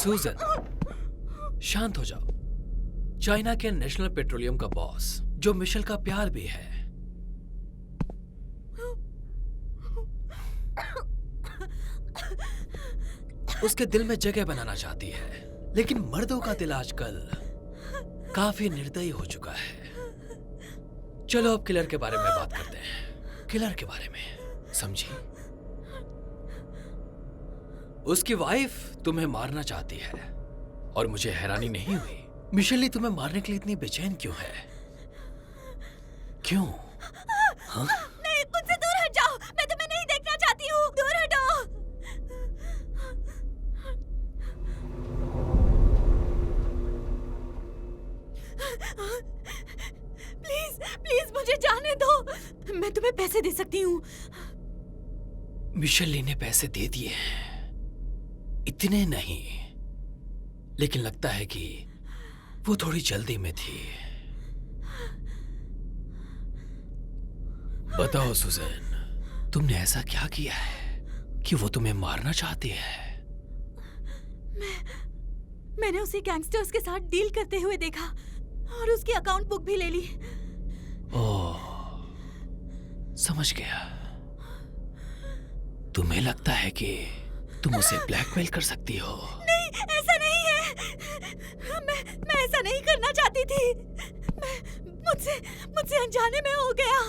सूजन, शांत हो जाओ। चाइना के नेशनल पेट्रोलियम का बॉस, जो मिशेल का प्यार भी है, उसके दिल में जगह बनाना चाहती है, लेकिन मर्दों का दिल आजकल काफी निर्दयी हो चुका है। चलो अब किलर के बारे में बात करते हैं। किलर के बारे में, समझी? उसकी वाइफ तुम्हें मारना चाहती है और मुझे हैरानी नहीं हुई मिशेल तुम्हें मारने के लिए इतनी बेचैन क्यों है? क्यों? हाँ? नहीं, मुझसे दूर हट जाओ। मैं तुम्हें नहीं देखना चाहती हूँ। दूर हटो। प्लीज प्लीज मुझे जाने दो। मैं तुम्हें पैसे दे सकती हूँ। मिशेल ने पैसे दे दिए, इतने नहीं, लेकिन लगता है कि वो थोड़ी जल्दी में थी। बताओ सुजैन, तुमने ऐसा क्या किया है कि वो तुम्हें मारना चाहती है? मैंने उसे गैंगस्टर्स के साथ डील करते हुए देखा और उसकी अकाउंट बुक भी ले ली। ओह, समझ गया। तुम्हें लगता है कि तुम उसे ब्लैकमेल कर सकती हो? नहीं, ऐसा नहीं है। मैं ऐसा नहीं करना चाहती थी। मुझसे अनजाने में हो गया।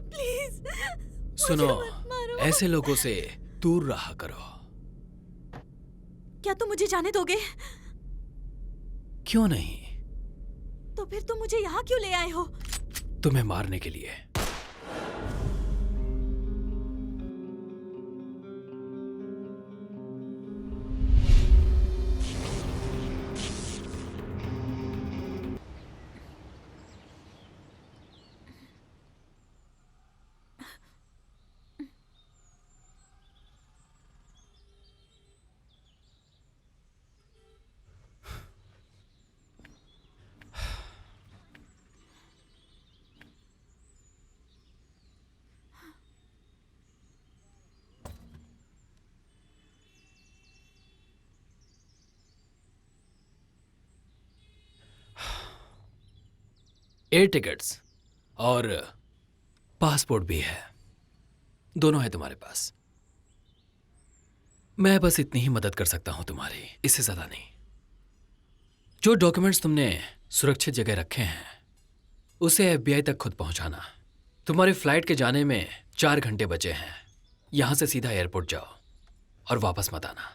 प्लीज सुनो, ऐसे लोगों से दूर रहा करो। क्या तुम मुझे जाने दोगे? क्यों नहीं? तो फिर तुम मुझे यहाँ क्यों ले आए हो? तुम्हें मारने के लिए। एयर टिकट्स और पासपोर्ट भी है, दोनों है तुम्हारे पास। मैं बस इतनी ही मदद कर सकता हूं तुम्हारी, इससे ज्यादा नहीं। जो डॉक्यूमेंट्स तुमने सुरक्षित जगह रखे हैं उसे FBI तक खुद पहुंचाना। तुम्हारी फ्लाइट के जाने में 4 घंटे बचे हैं। यहां से सीधा एयरपोर्ट जाओ और वापस मत आना।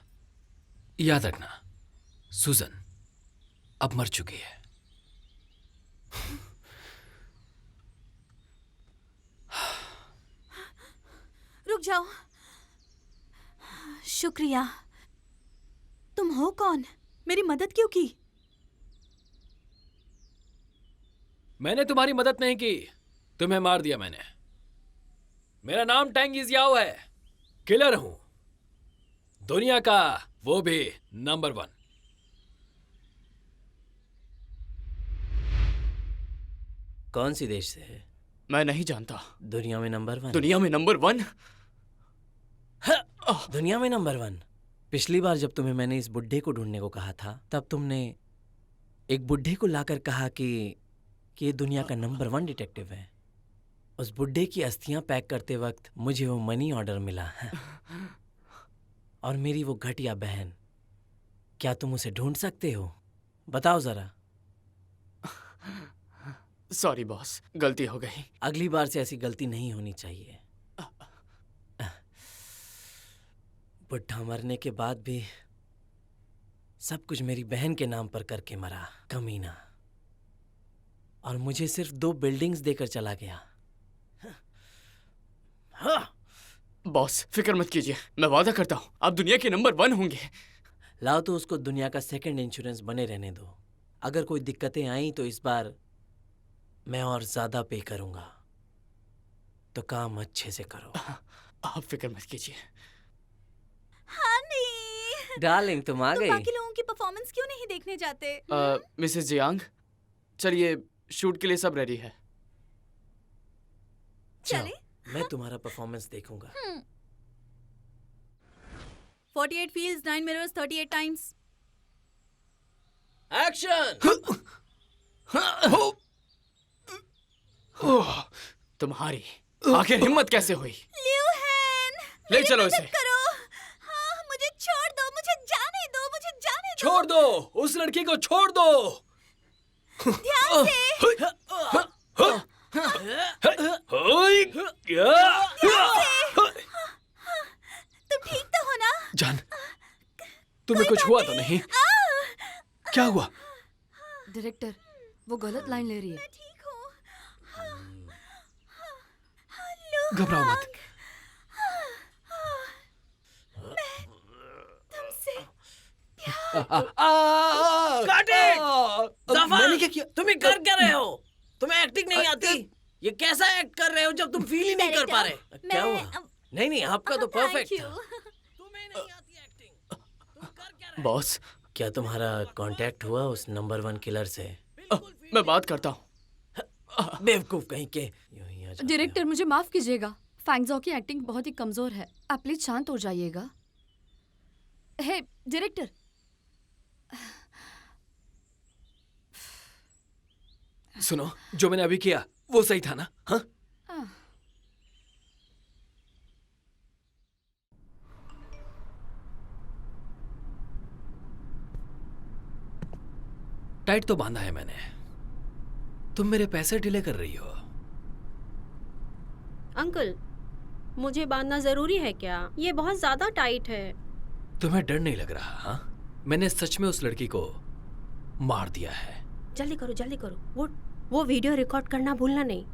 याद रखना, सूजन अब मर चुकी है। रुक जाओ। शुक्रिया। तुम हो कौन? मेरी मदद क्यों की? मैंने तुम्हारी मदद नहीं की, तुम्हें मार दिया मैंने। मेरा नाम टेंग इजियाओ है, किलर हूं, दुनिया का, वो भी नंबर 1। कौन सी देश से है? मैं नहीं जानता। दुनिया में नंबर 1? दुनिया में नंबर 1? दुनिया में नंबर 1? पिछली बार जब तुम्हें मैंने इस बुड्ढे को ढूंढने को कहा था, तब तुमने एक बुड्ढे को लाकर कहा कि ये दुनिया का नंबर 1 डिटेक्टिव है। उस बुड्ढे की अस्थियां पैक करते वक्त मुझे वो मनी ऑर्डर मिला है। और मेरी वो घटिया बहन, क्या तुम उसे ढूंढ सकते हो? बताओ जरा। सॉरी बॉस, गलती हो गई। अगली बार से ऐसी गलती नहीं होनी चाहिए। बुढ़ा मरने के बाद भी सब कुछ मेरी बहन के नाम पर करके मरा, कमीना। और मुझे सिर्फ 2 बिल्डिंग्स देकर चला गया। बॉस फिक्र मत कीजिए, मैं वादा करता हूँ आप दुनिया के नंबर 1 होंगे। लाओ तो उसको दुनिया का सेकंड इंश्योरेंस बने रहने दो। अगर कोई दिक्कतें आई तो इस बार मैं और ज्यादा पे करूंगा। तो काम अच्छे से करो। आप फिक्र मत कीजिए। हनी, डार्लिंग तुम आ गई। बाकी लोगों की परफॉर्मेंस क्यों नहीं देखने जाते? मिसेस जियांग, चलिए शूट के लिए सब रेडी है। चले? मैं तुम्हारा परफॉर्मेंस देखूंगा। 48 fields, 9 mirrors, 38 times. एक्शन। तुम्हारी आखिर हिम्मत कैसे हुई? ल्यूहेन, ले मेरी चलो मदद इसे। करो। हाँ, मुझे छोड़ दो, मुझे जाने दो, मुझे जाने दो। छोड़ दो, उस लड़की को छोड़ दो। ध्यान से। तुम ठीक तो हो ना? जान, तुम्हें कुछ हुआ तो नहीं? क्या हुआ? डायरेक्टर, वो गलत लाइन ले रही है। मैं ठीक हूँ। घबराओ मत। तुमसे Cut it! मैंने क्या किया? तुम ये कर क्या रहे हो? तुम्हें एक्टिंग नहीं आती? ये कैसा एक्ट कर रहे हो जब तुम फील ही नहीं कर पा रहे? क्या हुआ? नहीं नहीं, आपका तो परफेक्ट था। तुम्हें नहीं आती एक्टिंग। तुम कर क्या रहे हो? बॉस, क्या तुम्हारा कांटेक्ट हुआ उस नंबर 1 किलर से? मैं बात करता हूँ। बेवकूफ कहीं के। यूं ही आ जाते डायरेक्टर, मुझे माफ कीजिएगा, फैंगजो की एक्टिंग बहुत ही कमजोर है। आप प्लीज शांत हो जाइएगा। हे डायरेक्टर, सुनो, जो मैंने अभी किया वो सही था ना? हाँ? टाइट तो बांधा है मैंने। तुम मेरे पैसे डिले कर रही हो। अंकल, मुझे बांधना जरूरी है क्या? ये बहुत ज्यादा टाइट है। तुम्हें डर नहीं लग रहा? हाँ, मैंने सच में उस लड़की को मार दिया है। जल्दी करो, जल्दी करो। वो वीडियो रिकॉर्ड करना भूलना नहीं।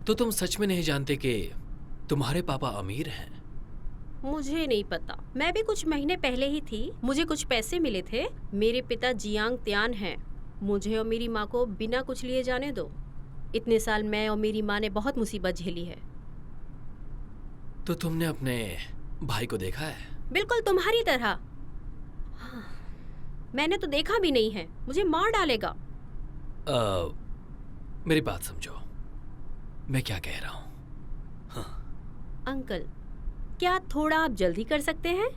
तो तुम सच में नहीं जानते कि तुम्हारे पापा अमीर हैं? मुझे नहीं पता, मैं भी कुछ महीने पहले ही थी। मुझे कुछ पैसे मिले थे। मेरे पिता जियांग त्यान हैं। मुझे और मेरी माँ को बिना कुछ लिए जाने दो। इतने साल मैं और मेरी माँ ने बहुत मुसीबत झेली है। तो तुमने अपने भाई को देखा है? बिल्कुल तुम्हारी तरह। हाँ, मैंने तो देखा भी नहीं है। मुझे मार डालेगा। मेरी बात समझो, मैं क्या कह रहा हूं। अंकल, क्या थोड़ा आप जल्दी कर सकते हैं?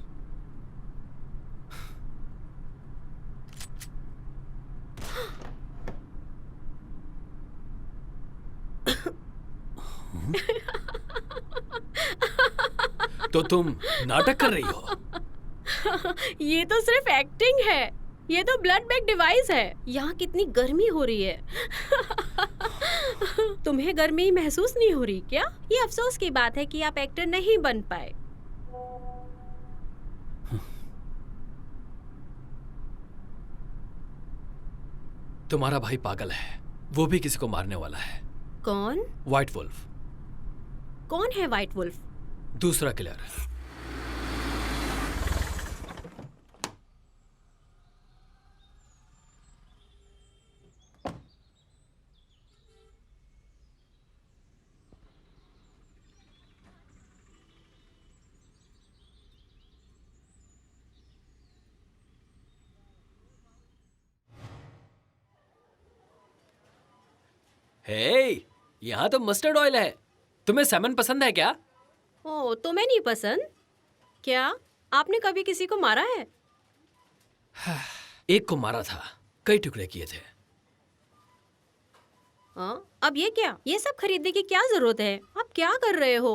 तो तुम नाटक कर रही हो? ये तो सिर्फ एक्टिंग है। ये तो ब्लड बैग डिवाइस है। यहाँ कितनी गर्मी हो रही है। तुम्हें गर्मी महसूस नहीं हो रही क्या? ये अफसोस की बात है कि आप एक्टर नहीं बन पाए। तुम्हारा भाई पागल है। वो भी किसी को मारने वाला है। कौन? White wolf. कौन है व्हाइट वुल्फ? दूसरा किलर। हे, यहाँ तो मस्टर्ड ऑयल है। तुम्हें सैमन पसंद है क्या? ओ, तुम्हें नहीं पसंद क्या? आपने कभी किसी को मारा है? एक को मारा था, कई टुकड़े किए थे। अब ये क्या? ये सब खरीदने की क्या जरूरत है? आप क्या कर रहे हो?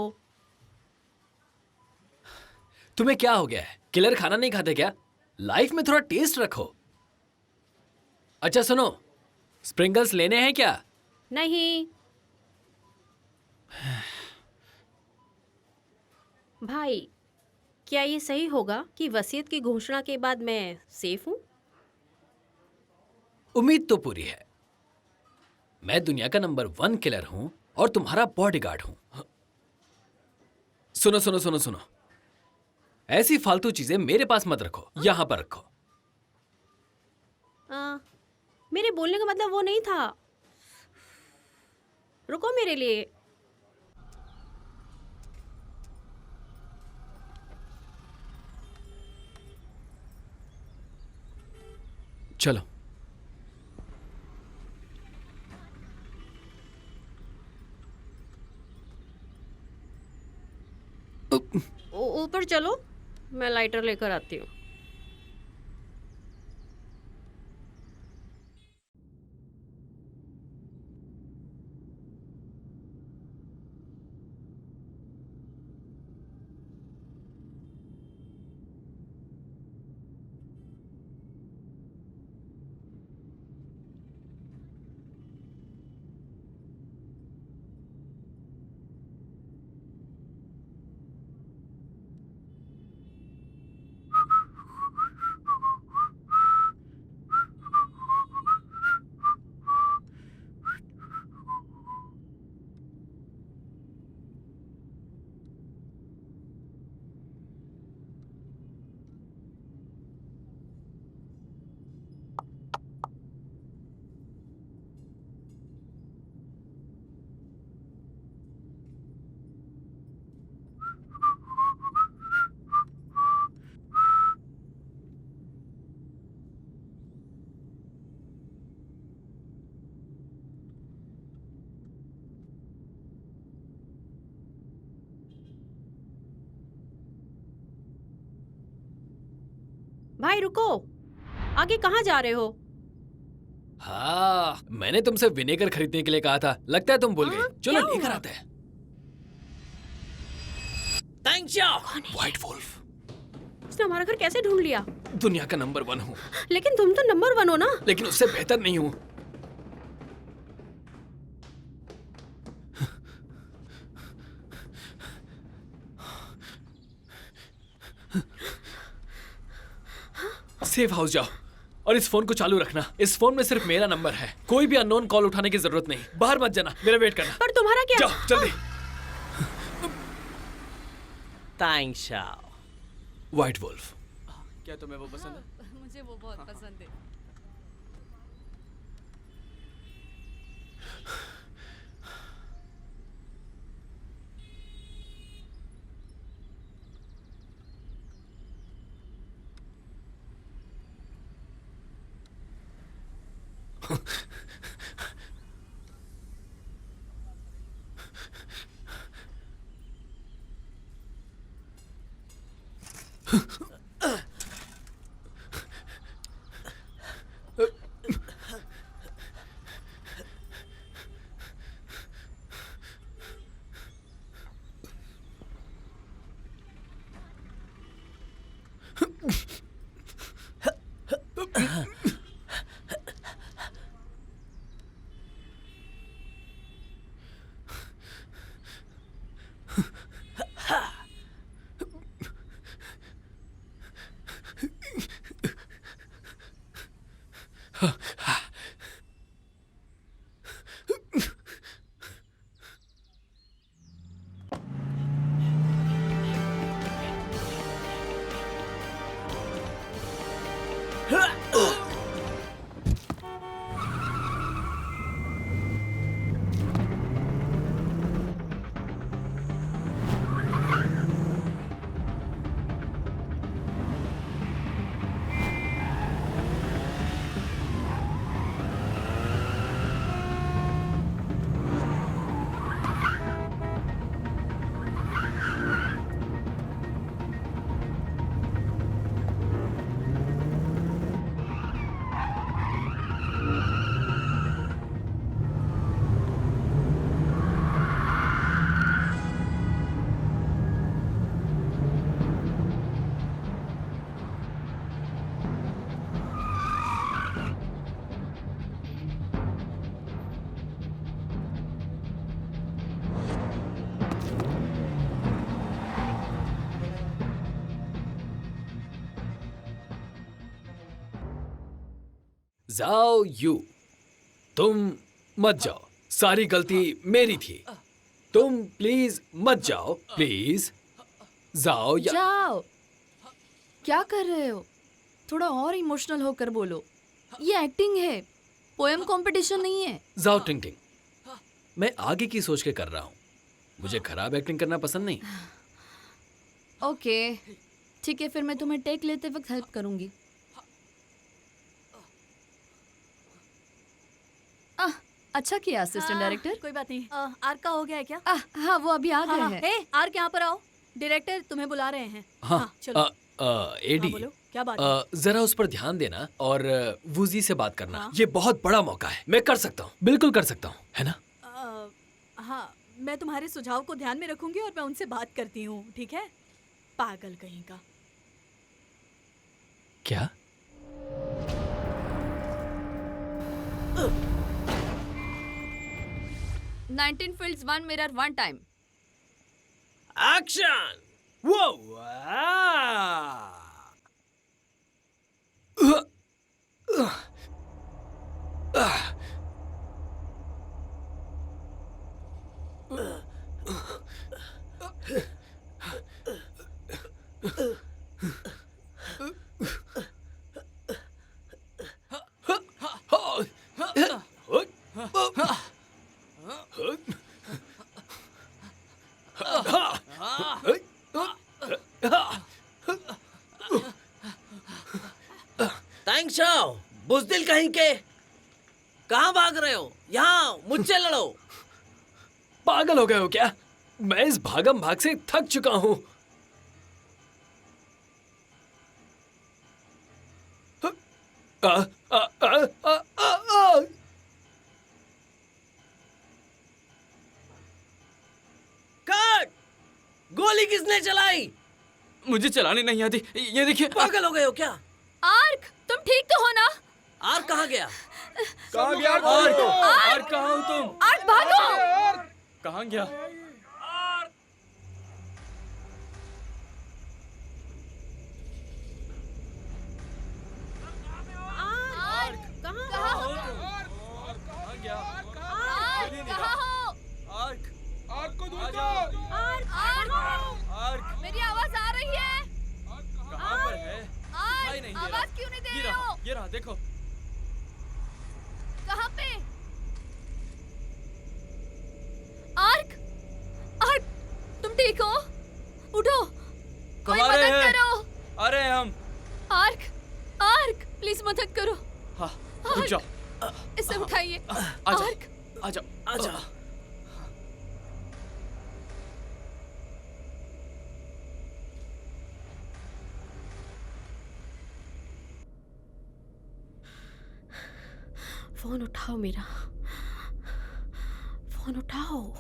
तुम्हें क्या हो गया है? किलर खाना नहीं खाते क्या? लाइफ में थोड़ा टेस्ट रखो। अच्छा सुनो, स्प्रिंगल्स लेने हैं क्या? नहीं भाई, क्या ये सही होगा कि वसीयत की घोषणा के बाद मैं सेफ हूँ? उम्मीद तो पूरी है। मैं दुनिया का नंबर 1 किलर हूं और तुम्हारा बॉडीगार्ड हूं। सुनो सुनो सुनो सुनो, ऐसी फालतू चीजें मेरे पास मत रखो, यहां पर रखो। मेरे बोलने का मतलब वो नहीं था। रुको मेरे लिए। चलो। ऊपर चलो, मैं लाइटर लेकर आती हूँ। भाई रुको, आगे कहाँ जा रहे हो? हाँ, मैंने तुमसे विनेगर खरीदने के लिए कहा था, लगता है तुम भूल हाँ, गई। चलो क्या लेकर हुआ? आते हैं। व्हाइट वुल्फ, उसने हमारा घर कैसे ढूंढ लिया? दुनिया का नंबर 1 हूँ, लेकिन तुम तो नंबर 1 हो ना। लेकिन उससे बेहतर नहीं हूँ। सेफ हाउस जाओ और इस फोन को चालू रखना। इस फोन में सिर्फ मेरा नंबर है, कोई भी अननोन कॉल उठाने की जरूरत नहीं। बाहर मत जाना, मेरा वेट करना। पर तुम्हारा क्या? जाओ जल्दी। तांगशा। व्हाइट वुल्फ, क्या तुम्हें वो पसंद है? मुझे वो बहुत पसंद है। जाओ यू, तुम मत जाओ, सारी गलती मेरी थी। तुम प्लीज मत जाओ, प्लीज जाओ या जाओ। क्या कर रहे हो? थोड़ा और इमोशनल होकर बोलो। ये एक्टिंग है, पोएम कंपटीशन नहीं है। जाओ टिंग टिंग। मैं आगे की सोच के कर रहा हूँ, मुझे खराब एक्टिंग करना पसंद नहीं। ओके ठीक है, फिर मैं तुम्हें टेक लेते वक्त हेल्प करूंगी। अच्छा किया असिस्टेंट डायरेक्टर। कोई बात नहीं। आर का हो गया है क्या? हाँ वो अभी आ गए हाँ, हैं। हे आर यहाँ पर आओ। डायरेक्टर तुम्हें बुला रहे हैं। हाँ, चलो। एडी, हाँ, बोलो क्या बात है? जरा उस पर ध्यान देना और वूजी से बात करना। हाँ? ये बहुत बड़ा मौका है, मैं कर सकता हूँ, बिल्कुल कर सकता हूँ, है ना? हाँ, मैं तुम्हारे सुझाव को ध्यान में रखूंगी और मैं उनसे बात करती हूँ, ठीक है? पागल कहीं का। क्या? Nineteen fields 1 mirror 1 time. Action! वो थैंक्स बुजदिल कहीं के। कहाँ भाग रहे हो? यहाँ मुझसे लड़ो। पागल हो गए हो क्या? मैं इस भागम भाग से थक चुका हूँ। आ, आ, आ, आ, आ, आ। कट! गोली किसने चलाई? मुझे चलाने नहीं आती। ये देखिए। पागल हो गए हो क्या? आर्क, तुम ठीक तो हो ना? आर कहाँ गया? कहाँ गया? और कहाँ हो तुम? आर्क भागो! कहाँ गया? आर्क, कहाँ हो तुम? कहाँ गया? आर्क, कहाँ हो? आर्क को ढूंढो। आर्क, मेरी आवाज आ रही है? कहाँ पर है? दिखाई नहीं आर्क, दे रहा। आवाज क्यों नहीं दे ये रहे रहा, हो? ये रहा, देखो। कहाँ पे? आर्क, आर्क, तुम ठीक हो? उठो, कोई कहाँ रहे मदद हैं? करो। अरे हम। आर्क, आर्क, प्लीज मदद करो। हाँ, रुक जाओ। इसे उठाइए। आजा, आर्क, आजा, आजा। फोन उठाओ मेरा, फोन उठाओ।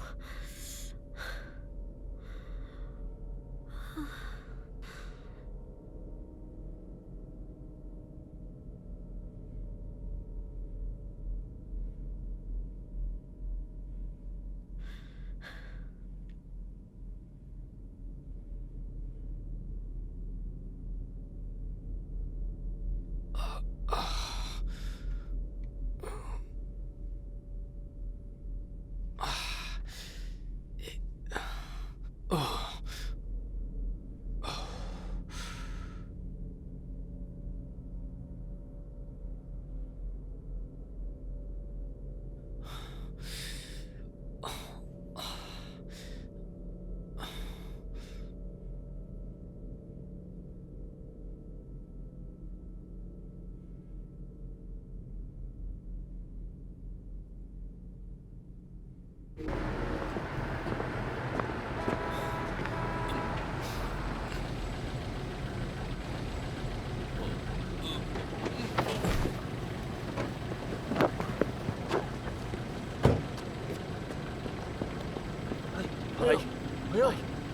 भाई,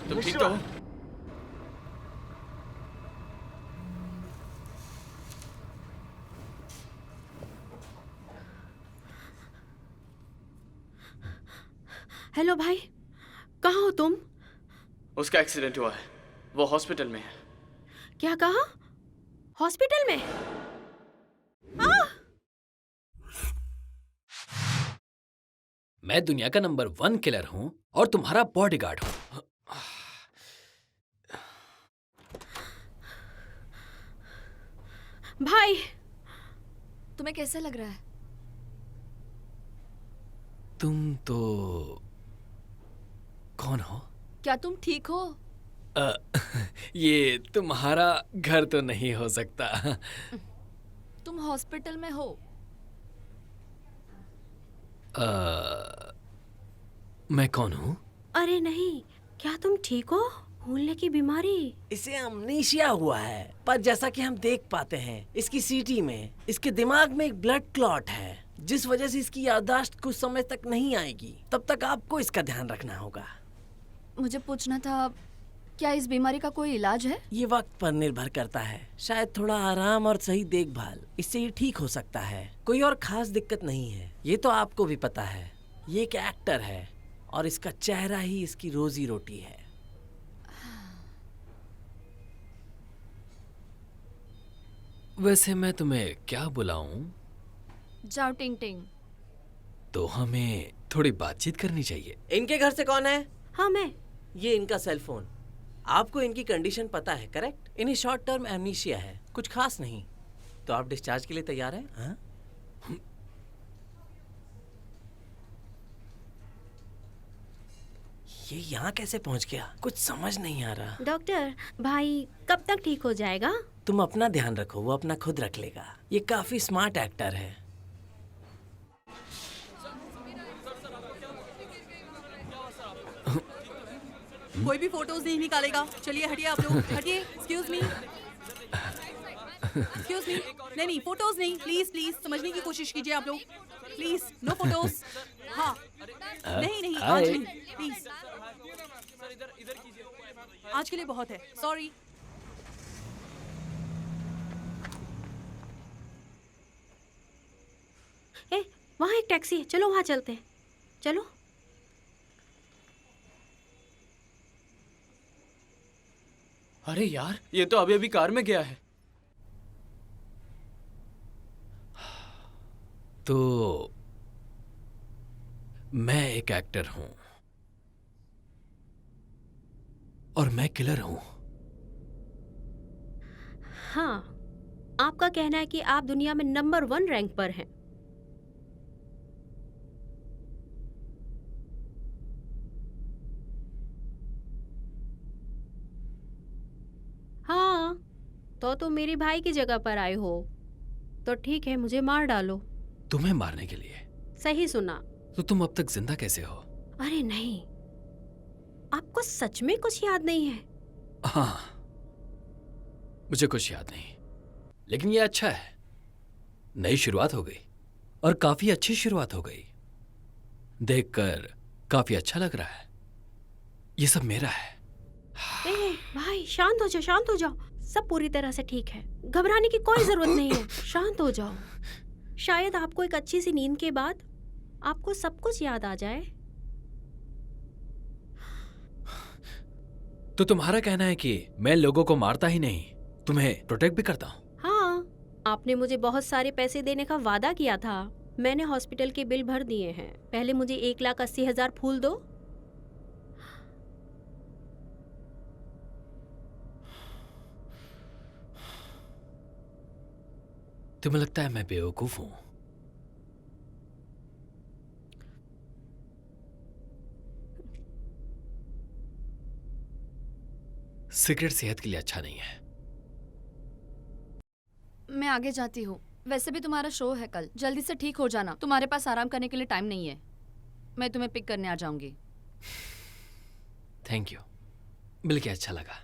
तुम ठीक तो हो? हेलो भाई, कहाँ हो तुम? उसका एक्सीडेंट हुआ है, वो हॉस्पिटल में है। क्या कहा? हॉस्पिटल में? मैं दुनिया का नंबर 1 किलर हूँ और तुम्हारा बॉडीगार्ड हूँ। भाई, तुम्हें कैसा लग रहा है? तुम तो कौन हो? क्या तुम ठीक हो? ये तुम्हारा घर तो नहीं हो सकता। तुम हॉस्पिटल में हो। मैं कौन हूँ? अरे नहीं, क्या तुम ठीक हो? भूलने की बीमारी? इसे अमनीशिया हुआ है, पर जैसा कि हम देख पाते हैं इसकी सीटी में इसके दिमाग में एक ब्लड क्लॉट है, जिस वजह से इसकी याददाश्त कुछ समय तक नहीं आएगी। तब तक आपको इसका ध्यान रखना होगा। मुझे पूछना था, क्या इस बीमारी का कोई इलाज है? ये वक्त पर निर्भर करता है, शायद थोड़ा आराम और सही देखभाल, इससे ये ठीक हो सकता है। कोई और खास दिक्कत नहीं है, ये तो आपको भी पता है। ये एक एक्टर है और इसका चेहरा ही इसकी रोजी रोटी है। वैसे मैं तुम्हें क्या बुलाऊं? जाओ टिंग टिंग। तो हमें थोड़ी बातचीत करनी चाहिए। इनके घर से कौन है? हाँ, मैं। ये इनका सेल फोन। आपको इनकी कंडीशन पता है, करेक्ट? इन्हें शॉर्ट टर्म एमनीशिया है, कुछ खास नहीं। तो आप डिस्चार्ज के लिए तैयार हैं? हाँ? ये यहाँ कैसे पहुँच गया? कुछ समझ नहीं आ रहा। डॉक्टर भाई कब तक ठीक हो जाएगा? तुम अपना ध्यान रखो, वो अपना खुद रख लेगा। ये काफी स्मार्ट एक्टर है। कोई भी फोटोज नहीं निकालेगा। चलिए हटिए आप लोग, हटिए। Excuse me, excuse me. नहीं नहीं, फोटोज नहीं, प्लीज प्लीज समझने की कोशिश कीजिए आप लोग, प्लीज। No photos. हाँ, नहीं नहीं, आज नहीं, प्लीज। आज के लिए बहुत है, सॉरी। ए, वहाँ एक टैक्सी है, चलो वहाँ चलते हैं, चलो। अरे यार, ये तो अभी अभी कार में गया है। तो मैं एक एक्टर हूं और मैं किलर हूं। हाँ, आपका कहना है कि आप दुनिया में नंबर 1 रैंक पर हैं। हाँ, तो तुम मेरे भाई की जगह पर आए हो, तो ठीक है, मुझे मार डालो। तुम्हें मारने के लिए? सही सुना। तो तुम अब तक जिंदा कैसे हो? अरे नहीं, आपको सच में कुछ याद नहीं है? हाँ, मुझे कुछ याद नहीं, लेकिन ये अच्छा है। नई शुरुआत हो गई और काफी अच्छी शुरुआत हो गई। देखकर काफी अच्छा लग रहा है। ये सब मेरा है। ए भाई, शांत हो जाओ, शांत हो जाओ। सब पूरी तरह से ठीक है, घबराने की कोई जरूरत नहीं है। शांत हो जाओ। शायद आपको एक अच्छी सी नींद के बाद आपको सब कुछ याद आ जाए। तो तुम्हारा कहना है कि मैं लोगों को मारता ही नहीं, तुम्हें प्रोटेक्ट भी करता हूं? हाँ, आपने मुझे बहुत सारे पैसे देने का वादा किया था। मैंने हॉस्पिटल के बिल भर दिए हैं। पहले मुझे 1,80,000 फूल दो। तुम्हें लगता है मैं बेवकूफ हूं? सिगरेट सेहत के लिए अच्छा नहीं है। मैं आगे जाती हूँ। वैसे भी तुम्हारा शो है कल, जल्दी से ठीक हो जाना। तुम्हारे पास आराम करने के लिए टाइम नहीं है। मैं तुम्हें पिक करने आ जाऊंगी। थैंक यू, मिलके अच्छा लगा।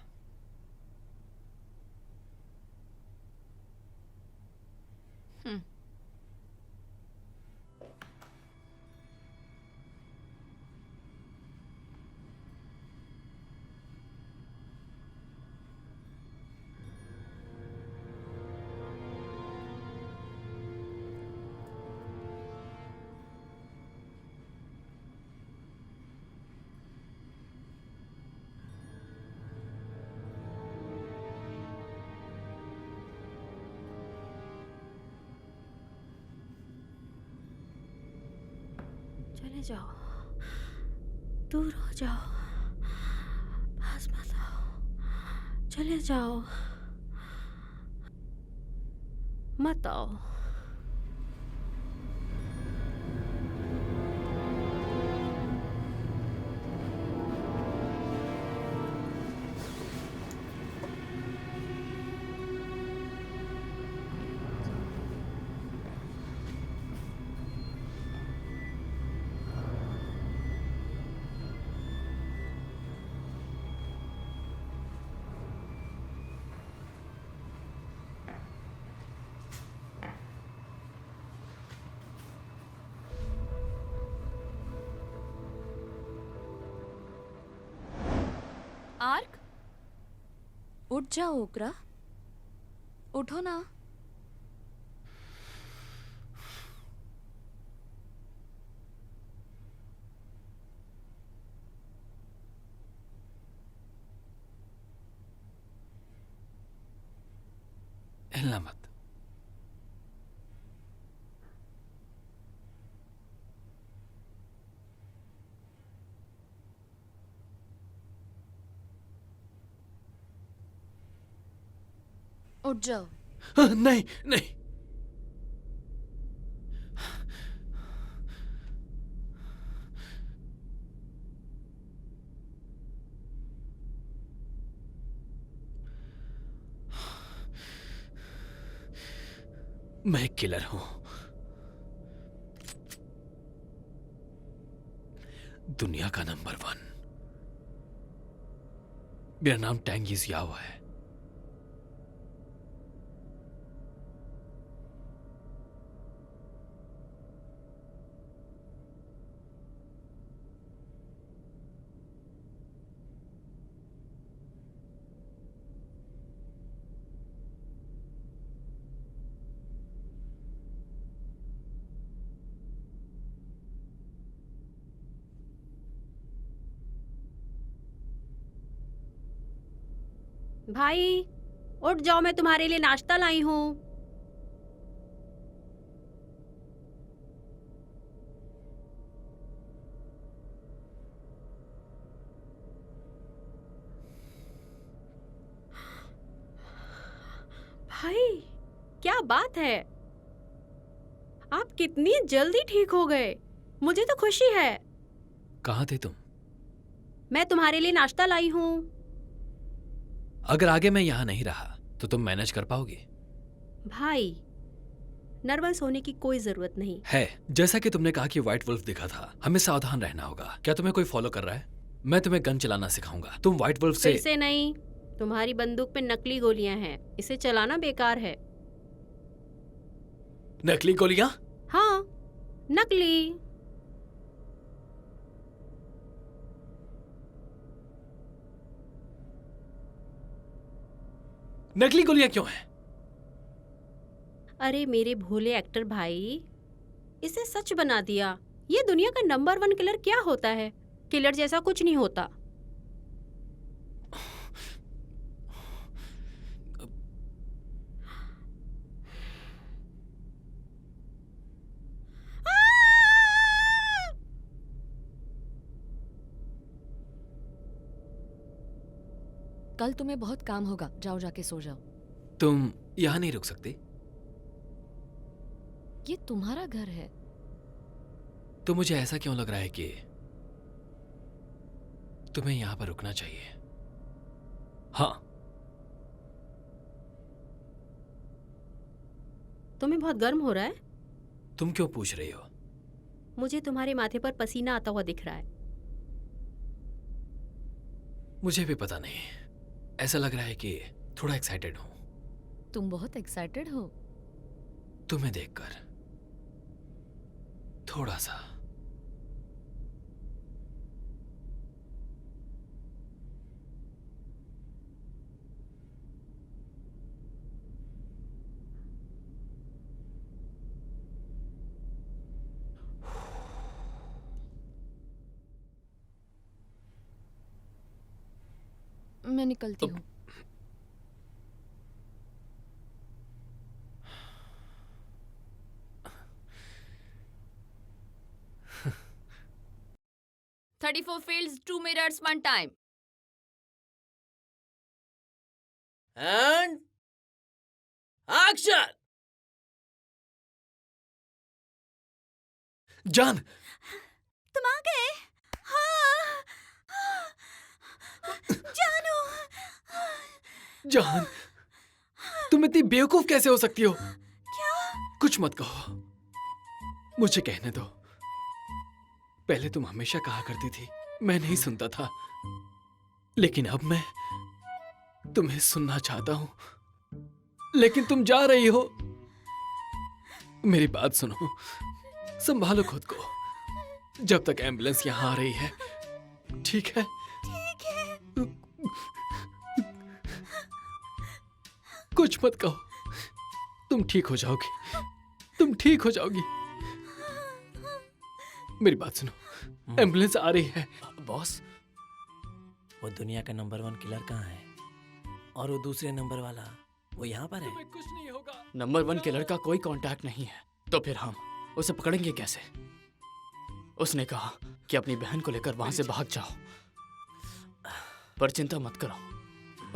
चले जाओ, दूर हो जाओ, पास मत आओ। चले जाओ, मत आओ। उठ जाओ ओकरा, उठो ना। हिलना मत। उठ जाओ। नहीं नहीं। मैं एक किलर हूं। दुनिया का नंबर 1। मेरा नाम टेंगिस याओ है। भाई उठ जाओ, मैं तुम्हारे लिए नाश्ता लाई हूँ। भाई क्या बात है, आप कितनी जल्दी ठीक हो गए, मुझे तो खुशी है। कहाँ थे तुम? मैं तुम्हारे लिए नाश्ता लाई हूँ। अगर आगे मैं यहां नहीं रहा तो तुम मैनेज कर पाओगे? भाई नर्वस होने की कोई जरूरत नहीं है। जैसा कि तुमने कहा कि व्हाइट वुल्फ दिखा था, हमें सावधान रहना होगा। क्या तुम्हें कोई फॉलो कर रहा है? मैं तुम्हें गन चलाना सिखाऊंगा। तुम व्हाइट वुल्फ फिर से नहीं, तुम्हारी बंदूक पे नकली गोलियां हैं, इसे चलाना बेकार है। नकली गोलियां? हाँ नकली। नकली गोलियां क्यों हैं? अरे मेरे भोले एक्टर भाई, इसे सच बना दिया। ये दुनिया का नंबर 1 किलर क्या होता है? किलर जैसा कुछ नहीं होता। कल तुम्हें बहुत काम होगा, जाओ जाके सो जाओ। तुम यहां नहीं रुक सकती? ये तुम्हारा घर है। तो मुझे ऐसा क्यों लग रहा है कि तुम्हें यहां पर रुकना चाहिए। हाँ। तुम्हें बहुत गर्म हो रहा है? तुम क्यों पूछ रही हो? मुझे तुम्हारे माथे पर पसीना आता हुआ दिख रहा है। मुझे भी पता नहीं, ऐसा लग रहा है कि थोड़ा एक्साइटेड हूं तुम बहुत एक्साइटेड हो। तुम्हें देखकर। थोड़ा सा। मैं निकलती हूँ। Thirty-four fields, 2 mirrors, 1 time. And action. जान, तुम आ गए? हाँ। जानू। जान, तुम इतनी बेवकूफ कैसे हो सकती हो? क्या? कुछ मत कहो, मुझे कहने दो। पहले तुम हमेशा कहा करती थी, मैं नहीं सुनता था, लेकिन अब मैं तुम्हें सुनना चाहता हूं। लेकिन तुम जा रही हो। मेरी बात सुनो, संभालो खुद को जब तक एम्बुलेंस यहां आ रही है, ठीक है? ठीक है। कुछ मत कहो, तुम ठीक हो जाओगी, तुम ठीक हो जाओगी। मेरी बात सुनो, एम्बुलेंस आ रही है। बॉस, वो दुनिया का नंबर 1 किलर कहाँ है? और वो दूसरे नंबर वाला वो यहाँ पर है? कुछ नहीं होगा। नंबर 1 किलर का कोई कांटेक्ट नहीं है, तो फिर हम उसे पकड़ेंगे कैसे? उसने कहा कि अपनी बहन को लेकर वहां से भाग जाओ, पर चिंता मत करो,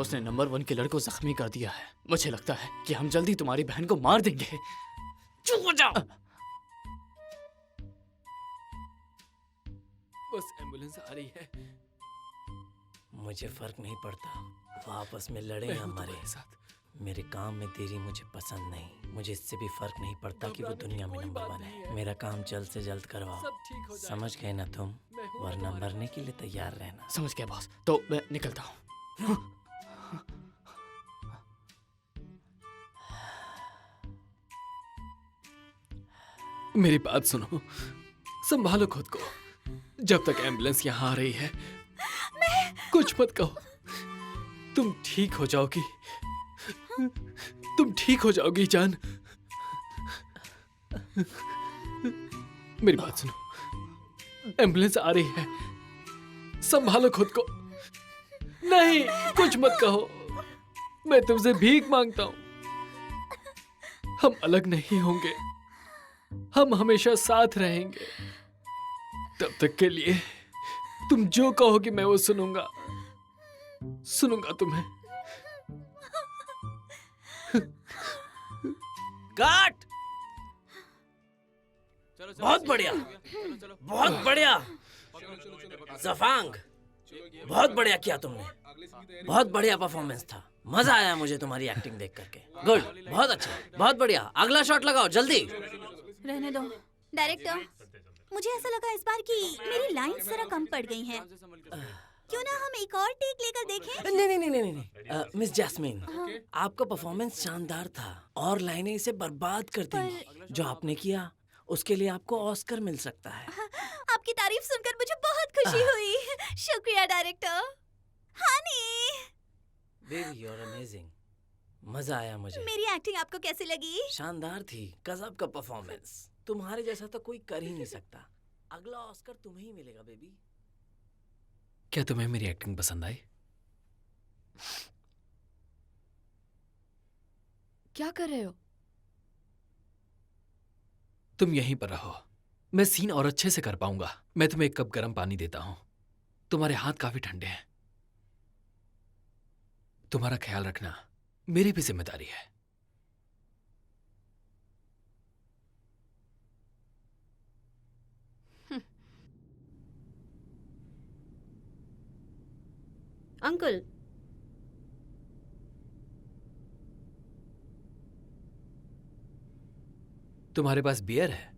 उसने नंबर 1 किलर को जख्मी कर दिया है। मुझे लगता है कि हम जल्दी तुम्हारी बहन को मार देंगे। चुप हो जाओ। बस एम्बुलेंस आ रही है। मुझे फर्क नहीं पड़ता, वो आपस में लड़े मैं या हूं मरे। तुम्हारे साथ। मेरे काम में देरी मुझे पसंद नहीं। मुझे इससे भी फर्क नहीं पड़ता कि वो दुनिया में नंबर 1 है। मेरा काम जल्द से जल्द करवाओ। सब ठीक हो जाएगा। समझ गए ना तुम? मैं हूं वरना तुम्हारे मरने के लिए तैयार रहना। समझ गया बॉस, तो मैं निकलता हूँ। मेरी बात सुनो, संभालो खुद को। जब तक एम्बुलेंस यहाँ आ रही है, कुछ मत कहो, तुम ठीक हो जाओगी, तुम ठीक हो जाओगी जान। मेरी बात सुनो, एम्बुलेंस आ रही है, संभालो खुद को। नहीं, कुछ मत कहो, मैं तुमसे भीख मांगता हूं। हम अलग नहीं होंगे, हम हमेशा साथ रहेंगे। तब तक के लिए तुम जो कहोगे मैं वो सुनूंगा, सुनूंगा तुम्हें। काट! बहुत बढ़िया, बहुत बढ़िया जफांग, बहुत बढ़िया किया तुमने, बहुत बढ़िया परफॉर्मेंस था। मजा आया मुझे तुम्हारी एक्टिंग देख करके। गुड, बहुत अच्छा, बहुत बढ़िया। अगला शॉट लगाओ जल्दी। रहने दो। डायरेक्टर, मुझे ऐसा लगा इस बार कि मेरी लाइंस जरा कम पड़ गई हैं। क्यों ना हम एक और टेक लेकर देखें? नहीं नहीं नहीं नहीं नहीं, मिस जैस्मिन, आपका परफॉर्मेंस शानदार था और लाइनें इसे बर्बाद कर देंगी। जो आपने किया उसके लिए आपको ऑस्कर मिल सकता है। आपकी तारीफ सुनकर मुझे बहुत खुशी हुई। शुक्रिया director. Honey, baby you are amazing. मजा आया मुझे। मेरी एक्टिंग आपको कैसी लगी? शानदार थी, गजब का परफॉर्मेंस। तुम्हारे जैसा तो कोई कर ही नहीं सकता। अगला ऑस्कर तुम्हें ही मिलेगा बेबी। क्या तुम्हें मेरी एक्टिंग पसंद आई? क्या कर रहे हो? तुम यहीं पर रहो, मैं सीन और अच्छे से कर पाऊंगा। मैं तुम्हें एक कप गर्म पानी देता हूं, तुम्हारे हाथ काफी ठंडे हैं। तुम्हारा ख्याल रखना मेरी भी जिम्मेदारी है। अंकल, तुम्हारे पास बियर है?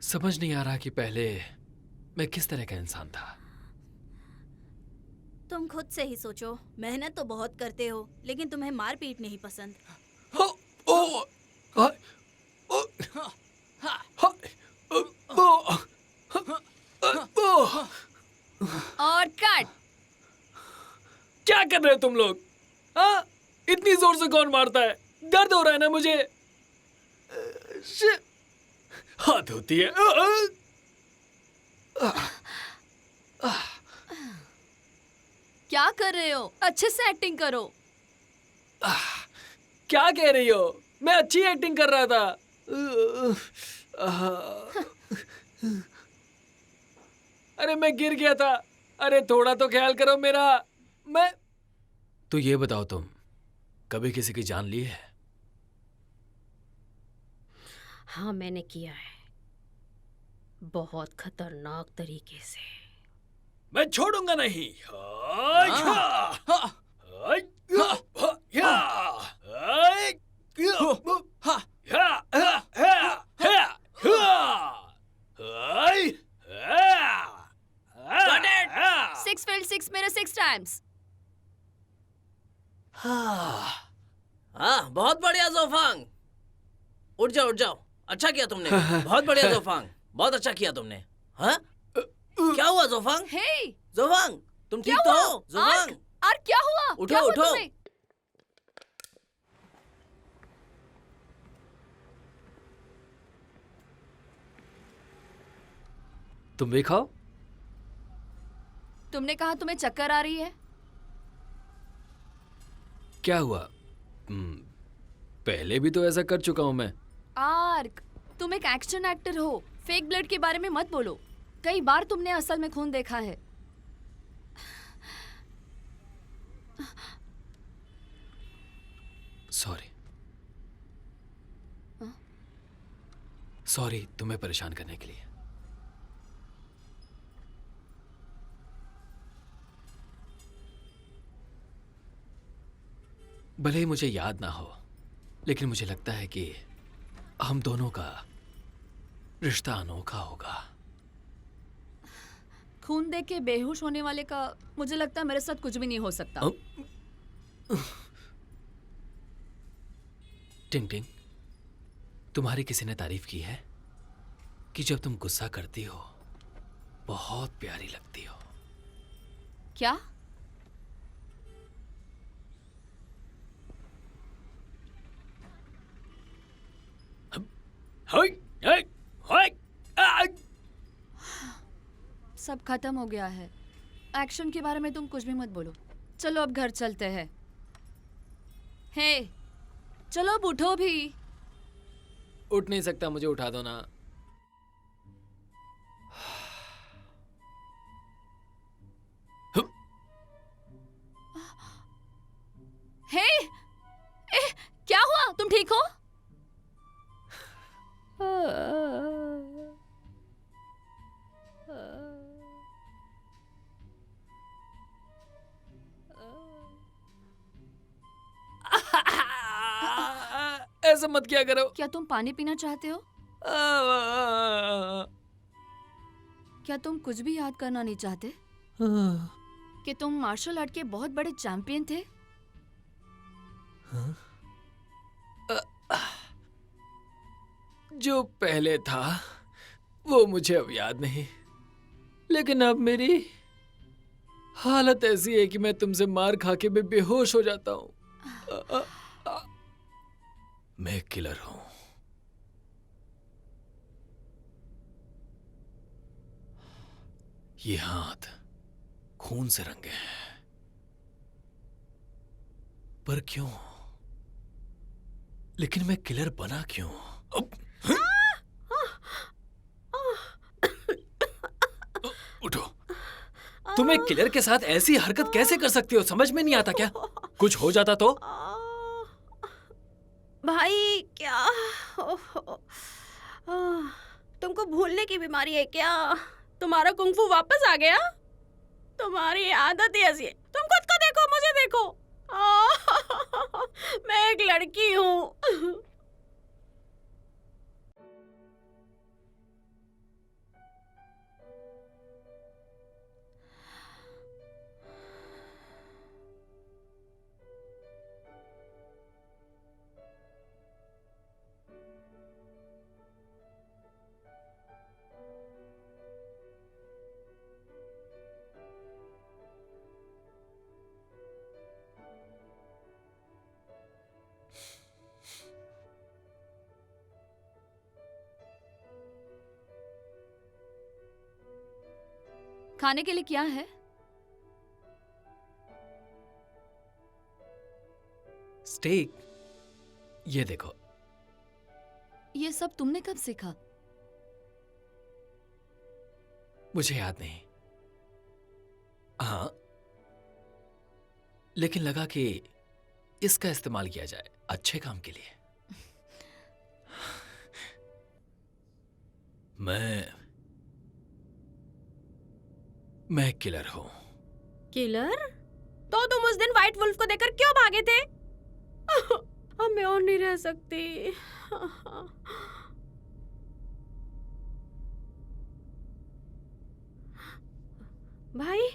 समझ नहीं आ रहा कि पहले मैं किस तरह का इंसान था। तुम खुद से ही सोचो। मेहनत तो बहुत करते हो, लेकिन तुम्हें मारपीट नहीं पसंद। और कट। क्या कर रहे हो तुम लोग? हाँ, इतनी जोर से कौन मारता है? दर्द हो रहा है ना मुझे। हाथ होती है। क्या कर रहे हो? अच्छे से एक्टिंग करो। क्या कह रही हो? मैं अच्छी एक्टिंग कर रहा था। अरे मैं गिर गया था। अरे थोड़ा तो ख्याल करो मेरा। मैं तो ये बताओ, तुम कभी किसी की जान ली है? हाँ मैंने किया है, बहुत खतरनाक तरीके से। मैं छोड़ूंगा नहीं। Six field, six mirror, 6 times. हाँ, बहुत बढ़िया जोफांग। उठ जाओ उठ जाओ, अच्छा किया तुमने। बहुत बढ़िया जोफांग, बहुत अच्छा किया तुमने। हाँ क्या हुआ जोफांग? हे जोफांग, तुम ठीक क्या तो हुआ? हो? जोफांग, आर्क क्या हुआ? उठो, क्या हुआ उठो। तुम्हें? तुम भी खाओ। तुमने कहा तुम्हें चक्कर आ रही है। क्या हुआ? पहले भी तो ऐसा कर चुका हूं मैं। आर्क, तुम एक एक्शन एक्टर हो। फेक ब्लड के बारे में मत बोलो। कई बार तुमने असल में खून देखा है। सॉरी। सॉरी तुम्हें परेशान करने के लिए। भले ही मुझे याद ना हो, लेकिन मुझे लगता है कि हम दोनों का रिश्ता अनोखा होगा। खून देख के बेहोश होने वाले का मुझे लगता है मेरे साथ कुछ भी नहीं हो सकता। टिंग टिंग, तुम्हारी किसी ने तारीफ की है कि जब तुम गुस्सा करती हो बहुत प्यारी लगती हो। क्या? सब खत्म हो गया है। एक्शन के बारे में तुम कुछ भी मत बोलो। चलो अब घर चलते हैं। हे, चलो अब उठो भी। उठ नहीं सकता, मुझे उठा दो ना। हे, क्या हुआ? तुम ठीक हो? ऐसा मत किया करो। क्या तुम पानी पीना चाहते हो? क्या तुम कुछ भी याद करना नहीं चाहते? कि तुम मार्शल आर्ट के बहुत बड़े चैंपियन थे? जो पहले था वो मुझे अब याद नहीं, लेकिन अब मेरी हालत ऐसी है कि मैं तुमसे मार खा के भी बेहोश हो जाता हूं। मैं किलर हूं। ये हाथ खून से रंगे हैं, पर क्यों? लेकिन मैं किलर बना क्यों? उठो। तुम एक किलर के साथ ऐसी हरकत कैसे कर सकती हो? समझ में नहीं आता क्या? कुछ हो जाता तो? भाई क्या? तुमको भूलने की बीमारी है क्या? तुम्हारा कुंफू वापस आ गया? तुम्हारी आदत ही ऐसी है। तुम खुद को देखो, मुझे देखो। मैं एक लड़की हूँ। खाने के लिए क्या है? स्टेक। ये देखो। ये सब तुमने कब सीखा? मुझे याद नहीं। हाँ, लेकिन लगा कि इसका इस्तेमाल किया जाए अच्छे काम के लिए। मैं किलर हूं। किलर? तो तुम उस दिन व्हाइट वुल्फ को देखकर क्यों भागे थे? अब मैं और नहीं रह सकती। भाई,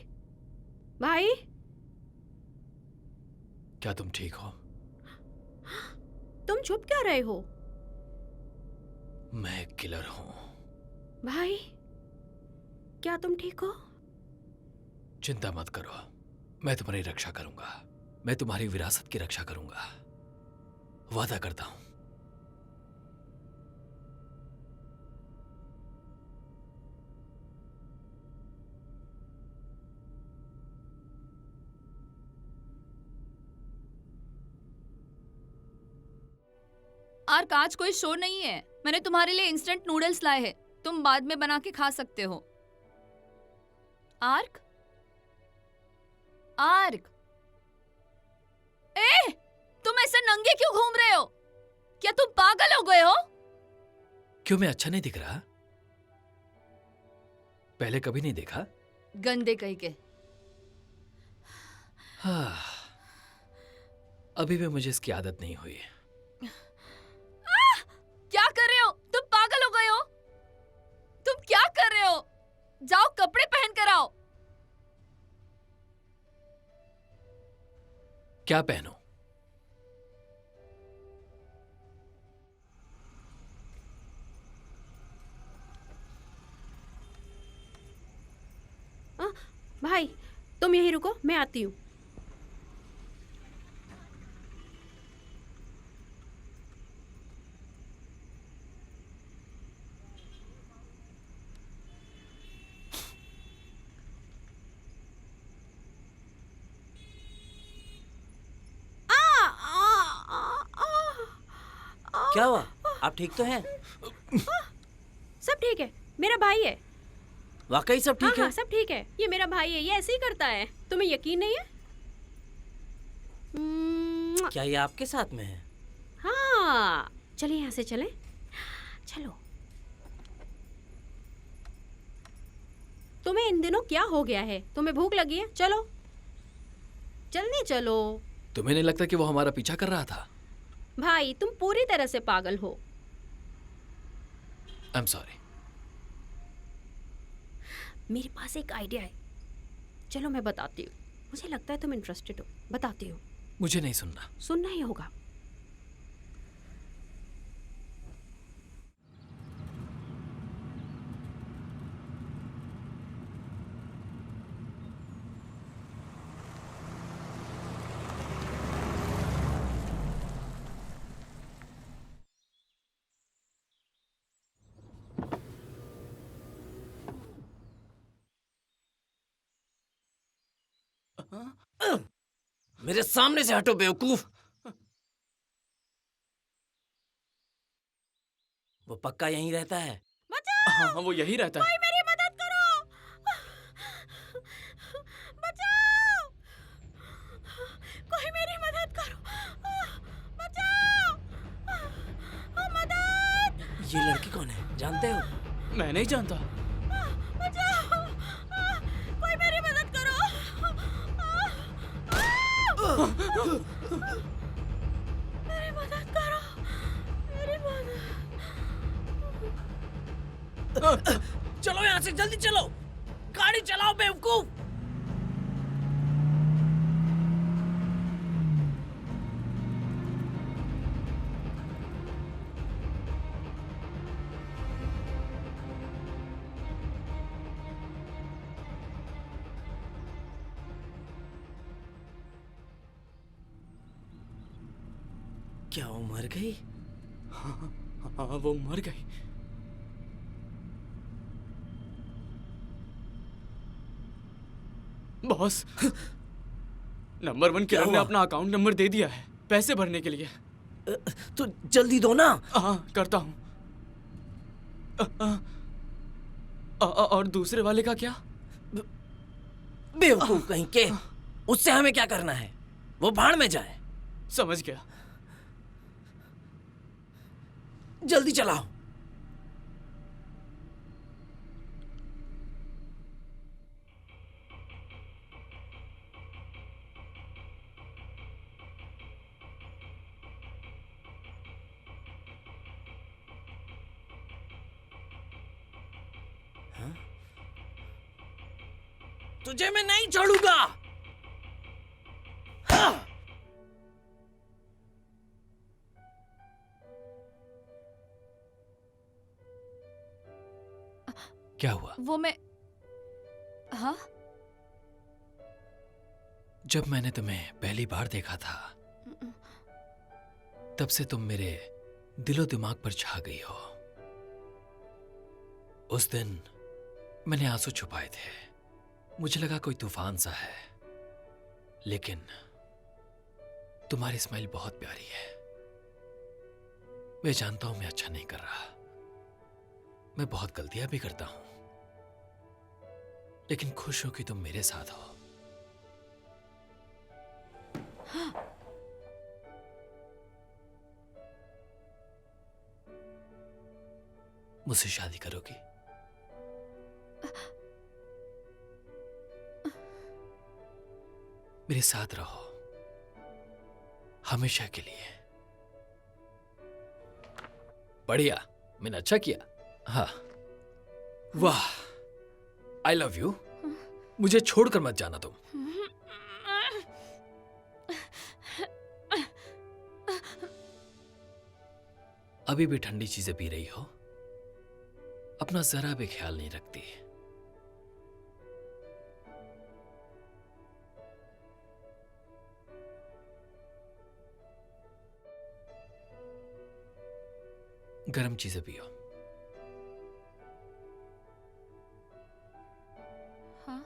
भाई, क्या तुम ठीक हो? तुम छुप क्या रहे हो? मैं किलर हूं। भाई, क्या तुम ठीक हो? चिंता मत करो, मैं तुम्हारी रक्षा करूंगा। मैं तुम्हारी विरासत की रक्षा करूंगा, वादा करता हूं। आर्क, आज कोई शो नहीं है। मैंने तुम्हारे लिए इंस्टेंट नूडल्स लाए हैं, तुम बाद में बना के खा सकते हो। आर्क, आर्क, ए, तुम ऐसे नंगे क्यों घूम रहे हो? क्या तुम पागल हो गए हो? क्यों, मैं अच्छा नहीं दिख रहा? पहले कभी नहीं देखा? गंदे कहीं के। हाँ, अभी भी मुझे इसकी आदत नहीं हुई। क्या कर रहे हो तुम? पागल हो गए हो? तुम क्या कर रहे हो? जाओ कपड़े पहन कर आओ। क्या पहनूं? भाई तुम यहीं रुको, मैं आती हूँ। क्या हुआ? आप ठीक तो हैं? सब ठीक है, मेरा भाई है। वाकई सब ठीक हाँ, है? सब ठीक है। ये मेरा भाई है, ये ऐसे ही करता है। तुम्हें यकीन नहीं है? क्या ये आपके साथ में है? हाँ, चलिए यहाँ से चलें। चलो। तुम्हें इन दिनों क्या हो गया है? तुम्हें भूख लगी है? चलो, जल्दी चलो। तुम्हें नहीं लगता कि वो हमारा पीछा कर रहा था? भाई तुम पूरी तरह से पागल हो। I am sorry. मेरे पास एक आइडिया है, चलो मैं बताती हूँ। मुझे लगता है तुम इंटरेस्टेड हो, बताती हूँ। मुझे नहीं सुनना। सुनना ही होगा। मेरे सामने से हटो बेवकूफ। वो पक्का यहीं रहता है? हाँ हाँ, वो यही रहता है। मेरी मदद करो, बचाओ, कोई मेरी मदद करो, बचाओ, मदद, ये लड़की कौन है, जानते हो? मैं नहीं जानता। बचाओ, कोई मेरी मदद करो। मेरी मदद करो, मेरी मदद। चलो यहाँ से, जल्दी चलो, गाड़ी चलाओ बेवकूफ। क्या वो मर गई? हाँ, वो मर गई। बॉस, नंबर 1 किलर ने अपना अकाउंट नंबर दे दिया है पैसे भरने के लिए। तो जल्दी दो ना। हाँ, करता हूँ। और दूसरे वाले का क्या? बेवकूफ कहीं के, उससे हमें क्या करना है? वो भाड़ में जाए। समझ गया। जल्दी चलाओ। तुझे मैं नहीं छोड़ूंगा। हाँ। क्या हुआ? वो मैं हाँ? जब मैंने तुम्हें पहली बार देखा था तब से तुम मेरे दिलो दिमाग पर छा गई हो। उस दिन मैंने आंसू छुपाए थे, मुझे लगा कोई तूफान सा है, लेकिन तुम्हारी स्माइल बहुत प्यारी है। मैं जानता हूं मैं अच्छा नहीं कर रहा, मैं बहुत गलतियां भी करता हूं, लेकिन खुश हूं कि तुम मेरे साथ हो। मुझसे शादी करोगी? मेरे साथ रहो हमेशा के लिए। बढ़िया, मैंने अच्छा किया। हाँ, वाह, आई लव यू। मुझे छोड़कर मत जाना तुम। अभी भी ठंडी चीजें पी रही हो, अपना जरा भी ख्याल नहीं रखती। गर्म चीजें पियो। हाँ?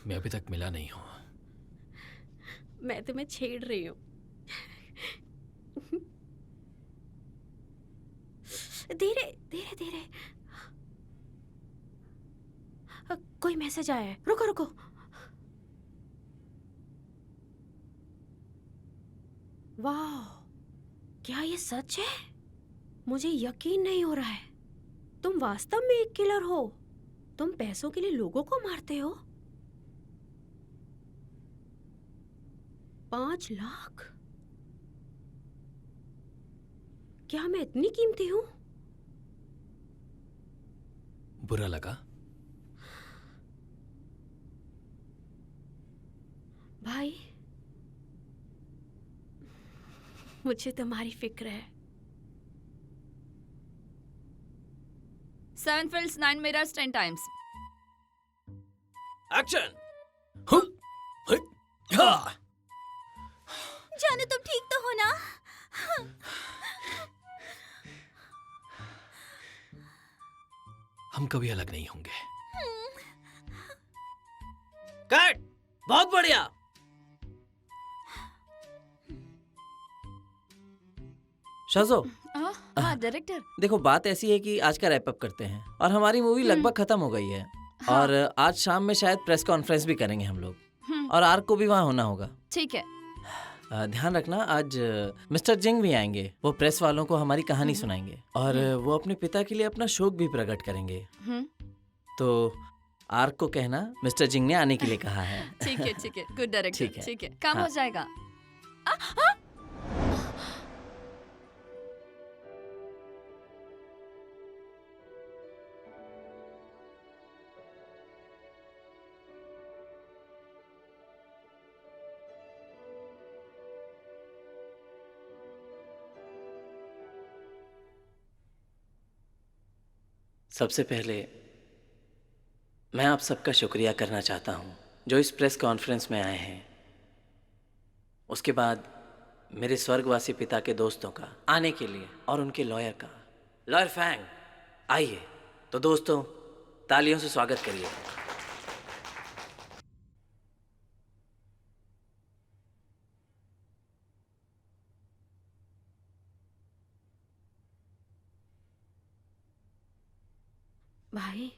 मैं अभी तक मिला नहीं हूं। मैं तुम्हें छेड़ रही हूँ। धीरे धीरे धीरे। कोई मैसेज आया है, रुको रुको। वाह, क्या ये सच है? मुझे यकीन नहीं हो रहा है। तुम वास्तव में एक किलर हो। तुम पैसों के लिए लोगों को मारते हो। 5 लाख? क्या मैं इतनी कीमती हूं? बुरा लगा? भाई, मुझे तुम्हारी फिक्र है। 7 fields 9 mirrors 10 times. एक्शन! जानू तुम ठीक तो हो ना? हम कभी अलग नहीं होंगे। कट! बहुत बढ़िया। शाजो, हाँ डायरेक्टर। देखो बात ऐसी है कि आज का रैप अप करते हैं और हमारी मूवी लगभग खत्म हो गई है। और आज शाम में शायद प्रेस कॉन्फ्रेंस भी करेंगे हम लोग, और आर्क को भी वहाँ होना होगा। ठीक है। ध्यान रखना, आज मिस्टर जिंग भी आएंगे। वो प्रेस वालों को हमारी कहानी सुनाएंगे और वो अपने पिता के लिए अपना शोक भी प्रकट करेंगे। तो आर्क को कहना मिस्टर जिंग ने आने के लिए कहा है। ठीक है गुड डायरेक्टर। ठीक है। ठीक है, काम हाँ। हो जाएगा। सबसे पहले मैं आप सबका शुक्रिया करना चाहता हूँ जो इस प्रेस कॉन्फ्रेंस में आए हैं। उसके बाद मेरे स्वर्गवासी पिता के दोस्तों का आने के लिए, और उनके लॉयर का। लॉयर फैंग आइए। तो दोस्तों, तालियों से स्वागत करिए। भाई,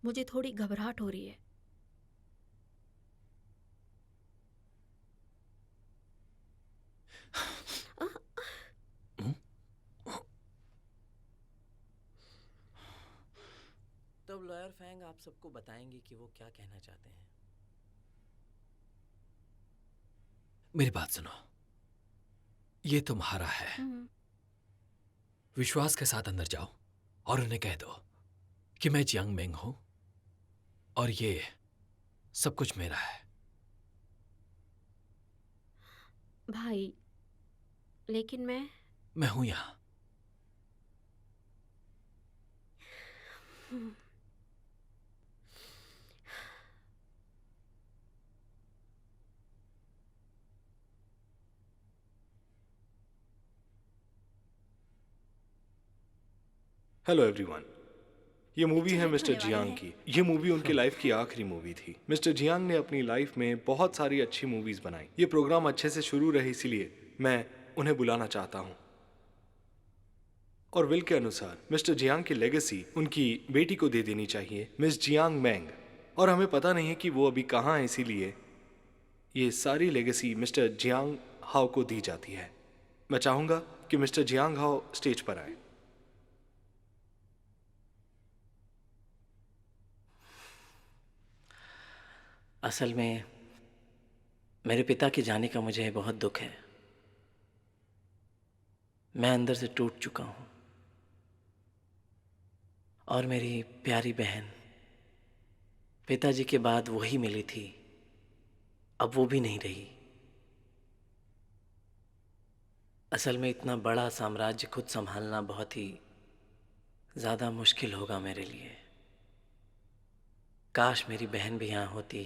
मुझे थोड़ी घबराहट हो रही है। तो अब लॉयर फैंग आप सबको बताएंगे कि वो क्या कहना चाहते हैं। मेरी बात सुनो, ये तुम्हारा है। विश्वास के साथ अंदर जाओ और उन्हें कह दो कि मैं जियांग मेंग हूं और ये सब कुछ मेरा है। भाई, लेकिन मैं हूं यहां। हेलो एवरीवन, ये मूवी है मिस्टर जियांग की। ये मूवी उनकी लाइफ की आखिरी मूवी थी। मिस्टर जियांग ने अपनी लाइफ में बहुत सारी अच्छी मूवीज बनाई। ये प्रोग्राम अच्छे से शुरू रहे, इसीलिए मैं उन्हें बुलाना चाहता हूँ। और विल के अनुसार मिस्टर जियांग की लेगेसी उनकी बेटी को दे देनी चाहिए, मिस जियांग मैंग। और हमें पता नहीं है कि वो अभी कहाँ है, इसीलिए ये सारी लेगेसी मिस्टर जियांग हाओ को दी जाती है। मैं चाहूँगा कि मिस्टर जियांग हाओ स्टेज पर आए। असल में मेरे पिता के जाने का मुझे बहुत दुख है। मैं अंदर से टूट चुका हूँ। और मेरी प्यारी बहन पिताजी के बाद वही मिली थी, अब वो भी नहीं रही। असल में इतना बड़ा साम्राज्य खुद संभालना बहुत ही ज़्यादा मुश्किल होगा मेरे लिए। काश मेरी बहन भी यहाँ होती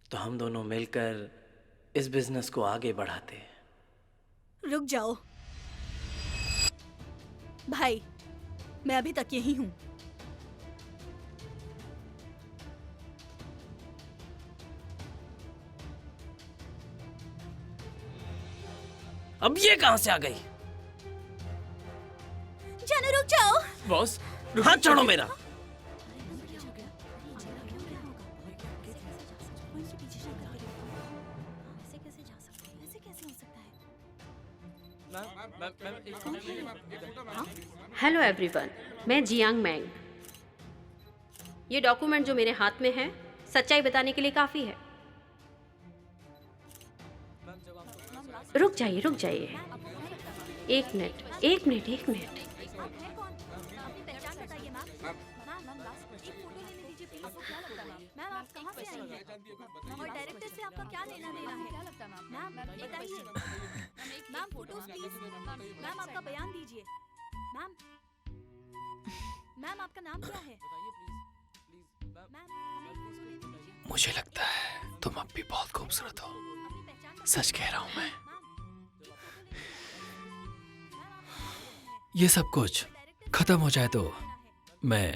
तो हम दोनों मिलकर इस बिजनेस को आगे बढ़ाते। रुक जाओ भाई, मैं अभी तक यही हूँ। अब ये कहां से आ गई? जानू रुक जाओ। बॉस, हाथ छोड़ो मेरा। हेलो एवरीवन, मैं जियांग मैंग। ये डॉक्यूमेंट जो मेरे हाथ में है सच्चाई बताने के लिए काफ़ी है। रुक जाइए, रुक जाइए, एक मिनट, एक मिनट, एक मिनट। मैम आप कहाँ से आई हैं? और डायरेक्टर से आपका क्या लेना देना है? क्या लगता है मैम? बताइए। Ma'am photos please. मैम आपका बयान दीजिए। मैम मैम आपका नाम क्या है? मैम हमें फोटो लेने दीजिए। मुझे लगता है तुम अब भी बहुत खूबसूरत हो। अपनी पहचान सच कह रहा हूं मैं। मैम ये सब कुछ खत्म हो जाए तो मैं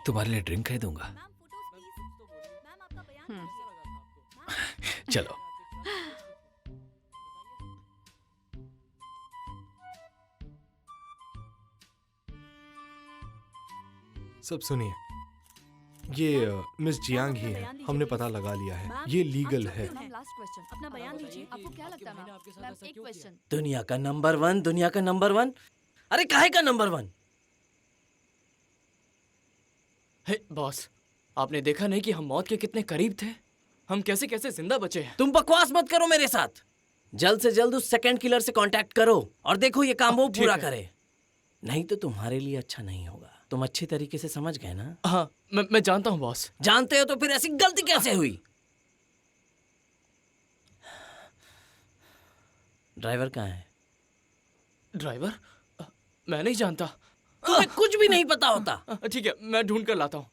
तुम्हारे लिए ड्रिंक खरीदूंगा। Ma'am photos please. मैम आपका बयान चलो। सब सुनिए, ये मिस जियांग ही है। हमने पता लगा लिया है, ये लीगल है। लास्ट क्वेश्चन, अपना बयान दीजिए। आपको क्या लगता है मैम? एक क्वेश्चन। दुनिया का नंबर वन, दुनिया का नंबर वन। अरे काहे का नंबर वन? हे बॉस, आपने देखा नहीं कि हम मौत के कितने करीब थे? हम कैसे कैसे जिंदा बचे हैं। तुम बकवास मत करो मेरे साथ। जल्द से जल्द उस सेकंड किलर से कांटेक्ट करो और देखो ये काम वो ठीक पूरा है। करे, नहीं तो तुम्हारे लिए अच्छा नहीं होगा। तुम अच्छी तरीके से समझ गए ना? हाँ, मैं जानता हूँ बॉस। जानते हो तो फिर ऐसी गलती कैसे हुई? ड्राइवर कहाँ है? ड्राइवर? मैं नहीं जानता। तुम्हें कुछ भी नहीं पता होता। ठीक है, मैं ढूंढ कर लाता हूँ।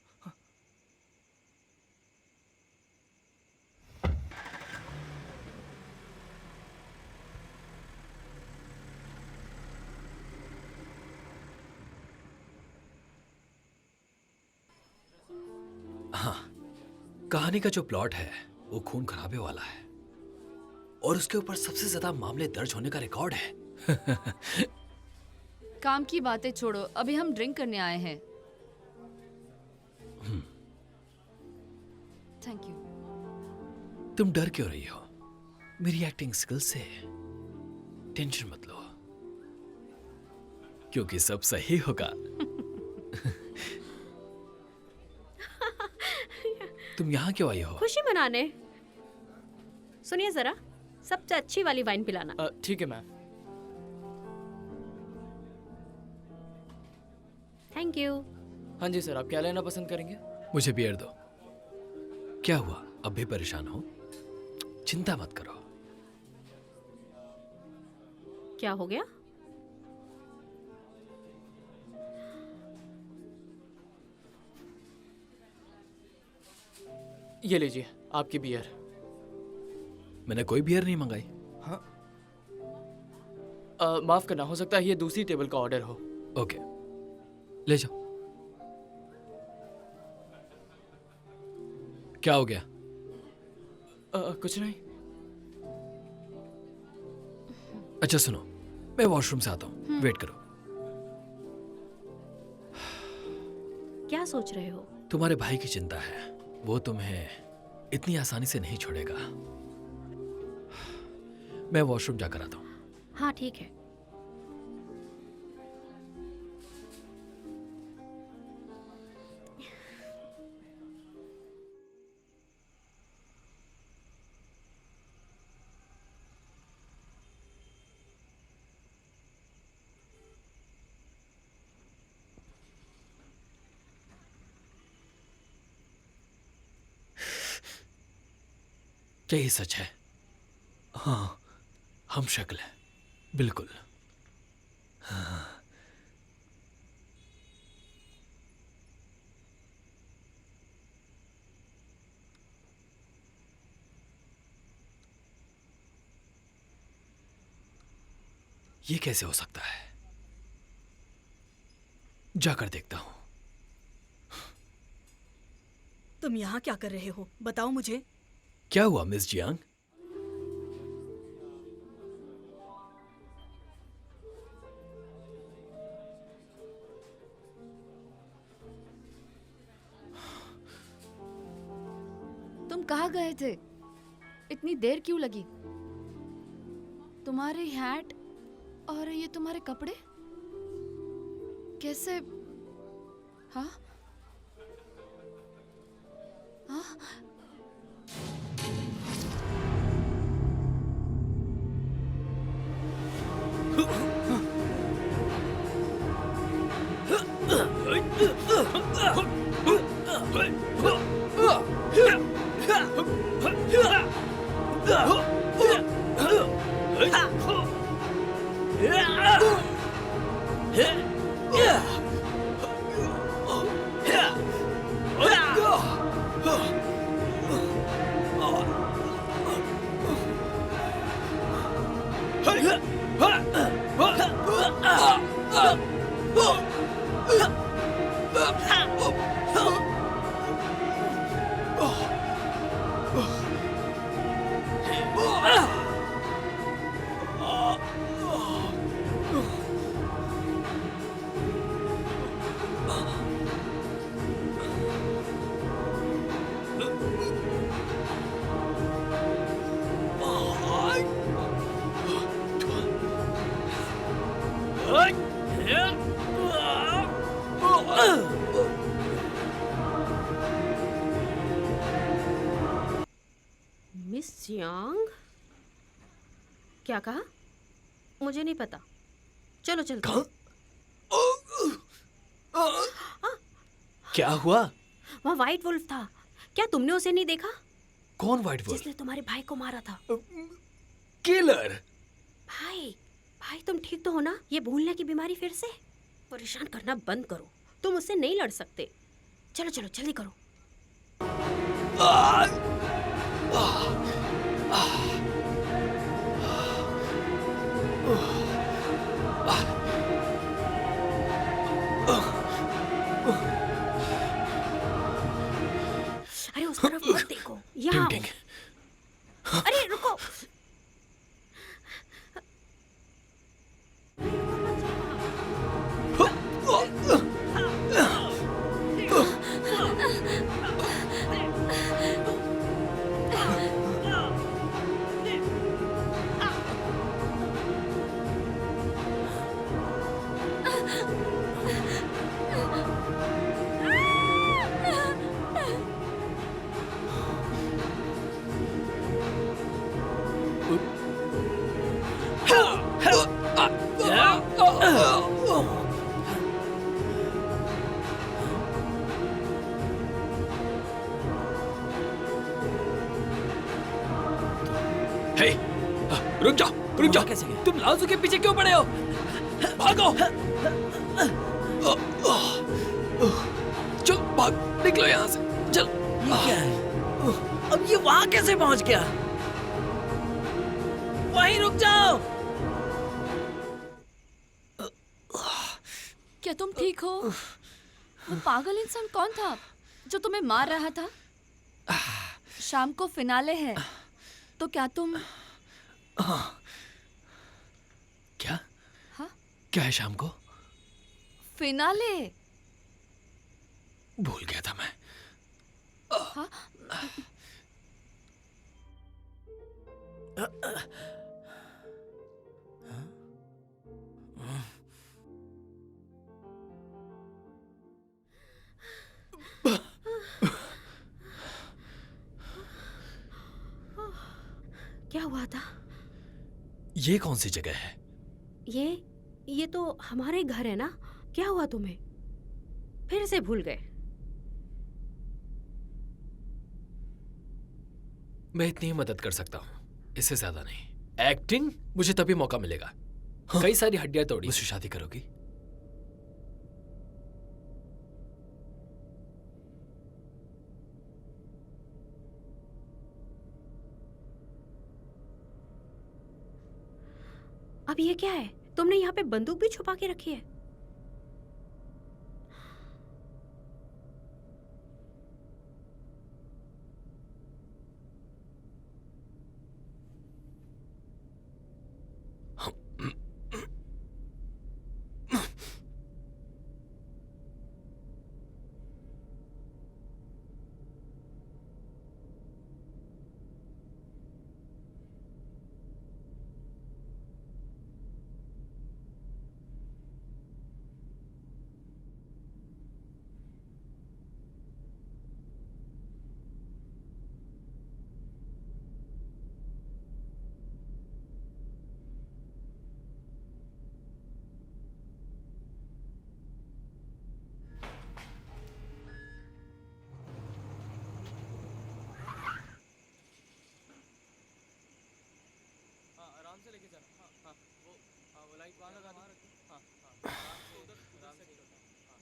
कहानी का जो प्लॉट है वो खून खराबे वाला है और उसके ऊपर सबसे ज्यादा मामले दर्ज होने का रिकॉर्ड है। काम की बातें छोड़ो, अभी हम ड्रिंक करने आए हैं। Thank you. तुम डर क्यों रही हो? मेरी एक्टिंग स्किल से टेंशन मत लो, क्योंकि सब सही होगा। तुम यहाँ क्यों आई हो? खुशी मनाने। सुनिए जरा, सबसे अच्छी वाली वाइन पिलाना। ठीक है मैम। Thank you. हाँ जी सर, आप क्या लेना पसंद करेंगे? मुझे बियर दो। क्या हुआ? अब भी परेशान हो? चिंता मत करो। क्या हो गया? ये लीजिए आपकी बियर। मैंने कोई बियर नहीं मंगाई। माफ करना, हो सकता है ये दूसरी टेबल का ऑर्डर हो। ओके, ले जाओ। क्या हो गया? कुछ नहीं। अच्छा सुनो, मैं वॉशरूम से आता हूँ, वेट करो। क्या सोच रहे हो? तुम्हारे भाई की चिंता है, वो तुम्हें इतनी आसानी से नहीं छोड़ेगा। मैं वॉशरूम जाकर आता हूँ। हाँ ठीक है। क्या ये सच है? हाँ, हम शक्ल है, बिल्कुल। हाँ। ये कैसे हो सकता है? जाकर देखता हूं। तुम यहाँ क्या कर रहे हो? बताओ मुझे। क्या हुआ मिस जियांग? तुम कहाँ गए थे? इतनी देर क्यों लगी? तुम्हारे हैट और ये तुम्हारे कपड़े कैसे? हाँ हाँ। Miss Jiang? क्या कहा? मुझे नहीं पता। चलो चलते हैं। क्या हुआ? वहाँ व्हाइट वुल्फ था। क्या तुमने उसे नहीं देखा? कौन व्हाइट वुल्फ? जिसने तुम्हारे भाई को मारा था। किलर। भाई भाई तुम ठीक तो हो ना? ये भूलने की बीमारी फिर से? परेशान करना बंद करो। तुम उससे नहीं लड़ सकते। चलो चलो जल्दी करो। अरे उस तरफ मत देखो, यहाँ आओ। टिंग। अरे रुको। रुक जाओ। कैसे गया? तुम लाजू के पीछे क्यों पड़े हो? भागो। चल भाग, निकलो यहाँ से। चल। ये क्या है? अब ये वहां कैसे पहुंच गया? वहीं रुक जाओ। क्या तुम ठीक हो? वो पागल इंसान कौन था जो तुम्हें मार रहा था? शाम को फिनाले है, तो क्या तुम? क्या? हाँ? क्या है शाम को? फिनाले। भूल गया था मैं। हाँ? क्या हुआ था? ये कौन सी जगह है? ये तो हमारे घर है ना। क्या हुआ तुम्हें? फिर से भूल गए? मैं इतनी ही मदद कर सकता हूँ, इससे ज्यादा नहीं। एक्टिंग मुझे तभी मौका मिलेगा। कई सारी हड्डियां तोड़ी। मुझसे शादी करोगी? अब ये क्या है? तुमने यहाँ पे बंदूक भी छुपा के रखी है?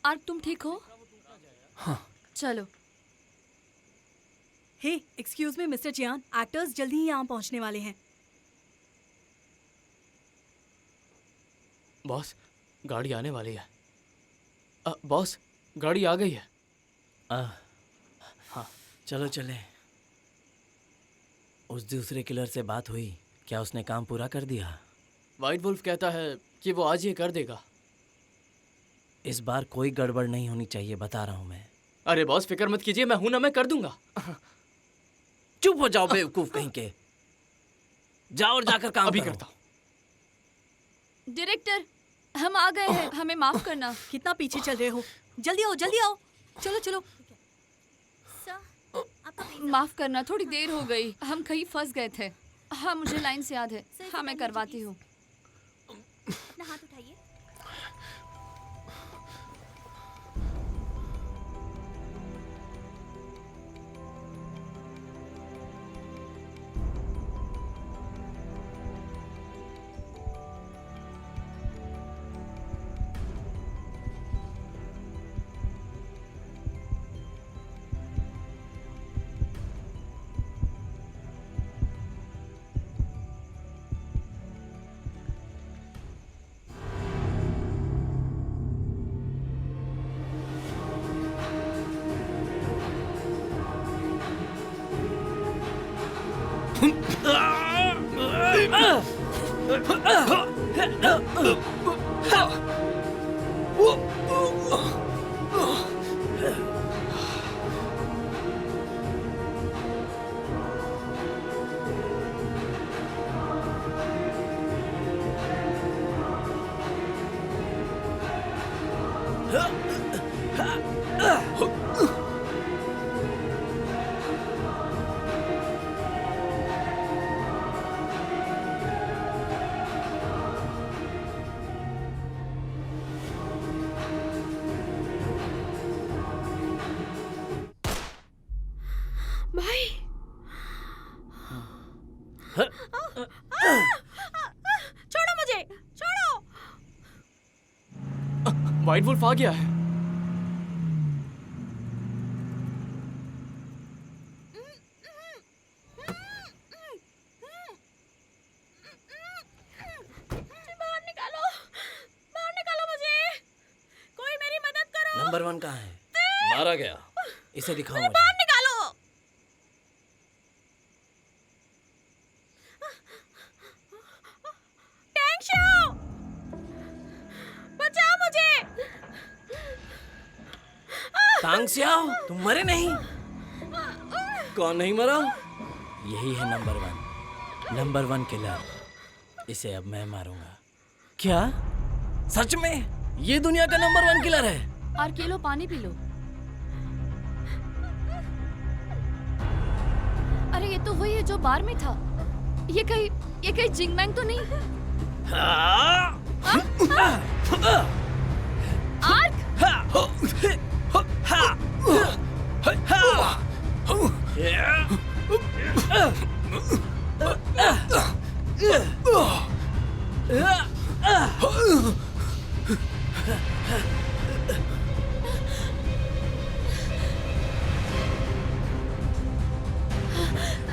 आर्क, तुम ठीक हो? हाँ। चलो। हे, एक्सक्यूज मी मिस्टर जियान, एक्टर्स जल्दी ही यहाँ पहुँचने वाले हैं। बॉस, गाड़ी आने वाली है। बॉस, गाड़ी आ गई है। हाँ, चलो चले। उस दूसरे किलर से बात हुई? क्या उसने काम पूरा कर दिया? व्हाइट वुल्फ कहता है कि वो आज ये कर देगा। इस बार कोई गड़बड़ नहीं होनी चाहिए, बता रहा हूँ मैं। अरे बॉस, फिक्र मत कीजिए, मैं हूं ना, मैं कर दूंगा। चुप हो जाओ बेवकूफ कहीं के। जाओ और जाकर काम अभी करो। करता हूं। डायरेक्टर, हम आ गए हैं, हमें माफ करना। कितना पीछे चल रहे हो? जल्दी आओ, जल्दी आओ। चलो चलो। सर, आपका वीज़ा। माफ करना, थोड़ी देर हो गई, हम कहीं फंस गए थे। हाँ, मुझे लाइन्स याद है। सर, हाँ, मैं नीचे करवाती please। हूँ। अपना हाथ उठाइए। भाई, व्हाइट वुल्फ आ गया है। बाहर निकालो मुझे। कोई मेरी मदद करो। नंबर 1 कहाँ है? मारा गया। इसे दिखाओ मुझे। बाहर निकालो। टैंग शो, बचाओ मुझे। तांग सियाओ, तुम मरे नहीं? कौन नहीं मरा? यही है नंबर 1 किलर। इसे अब मैं मारूंगा। क्या? सच में? ये दुनिया का नंबर 1 किलर है? और के लो, पानी पी लो। अरे ये तो वही है जो बार में था। ये कहीं जिंगमैंग तो नहीं? आर्क?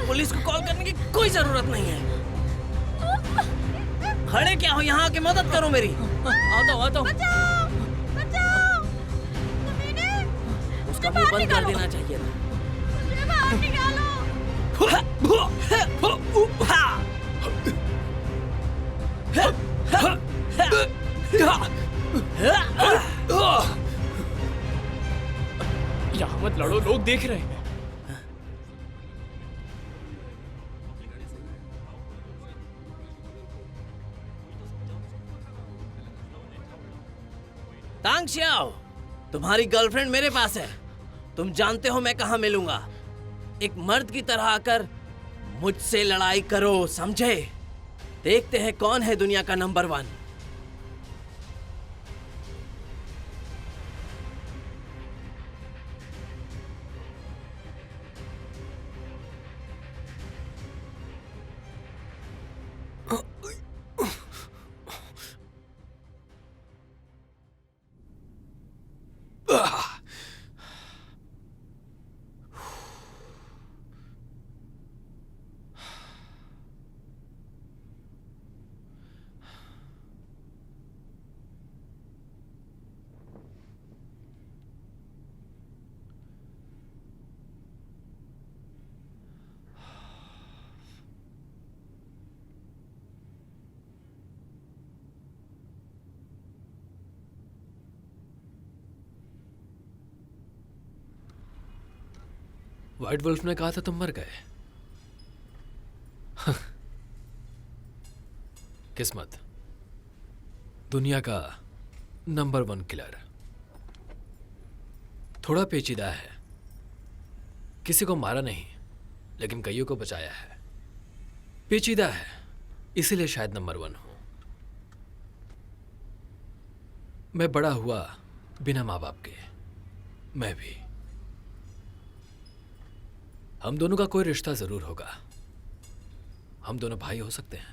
पुलिस को कॉल करने की कोई जरूरत नहीं है। खड़े क्या हो, यहाँ आके मदद करो मेरी। आता हूँ। बचाओ, बचाओ। उसका मुंह बंद कर देना चाहिए था। मुझे बाहर निकालो। यहाँ मत लड़ो, लोग देख रहे हैं। तांग सियाओ, तुम्हारी गर्लफ्रेंड मेरे पास है। तुम जानते हो मैं कहाँ मिलूंगा। एक मर्द की तरह आकर मुझसे लड़ाई करो, समझे? देखते हैं कौन है दुनिया का नंबर 1। व्हाइट वुल्फ ने कहा था तुम मर गए। किस्मत, दुनिया का नंबर 1 किलर। थोड़ा पेचीदा है। किसी को मारा नहीं, लेकिन कईयों को बचाया है। पेचीदा है, इसीलिए शायद नंबर 1 हूं। मैं बड़ा हुआ बिना माँ बाप के। मैं भी। हम दोनों का कोई रिश्ता जरूर होगा। हम दोनों भाई हो सकते हैं।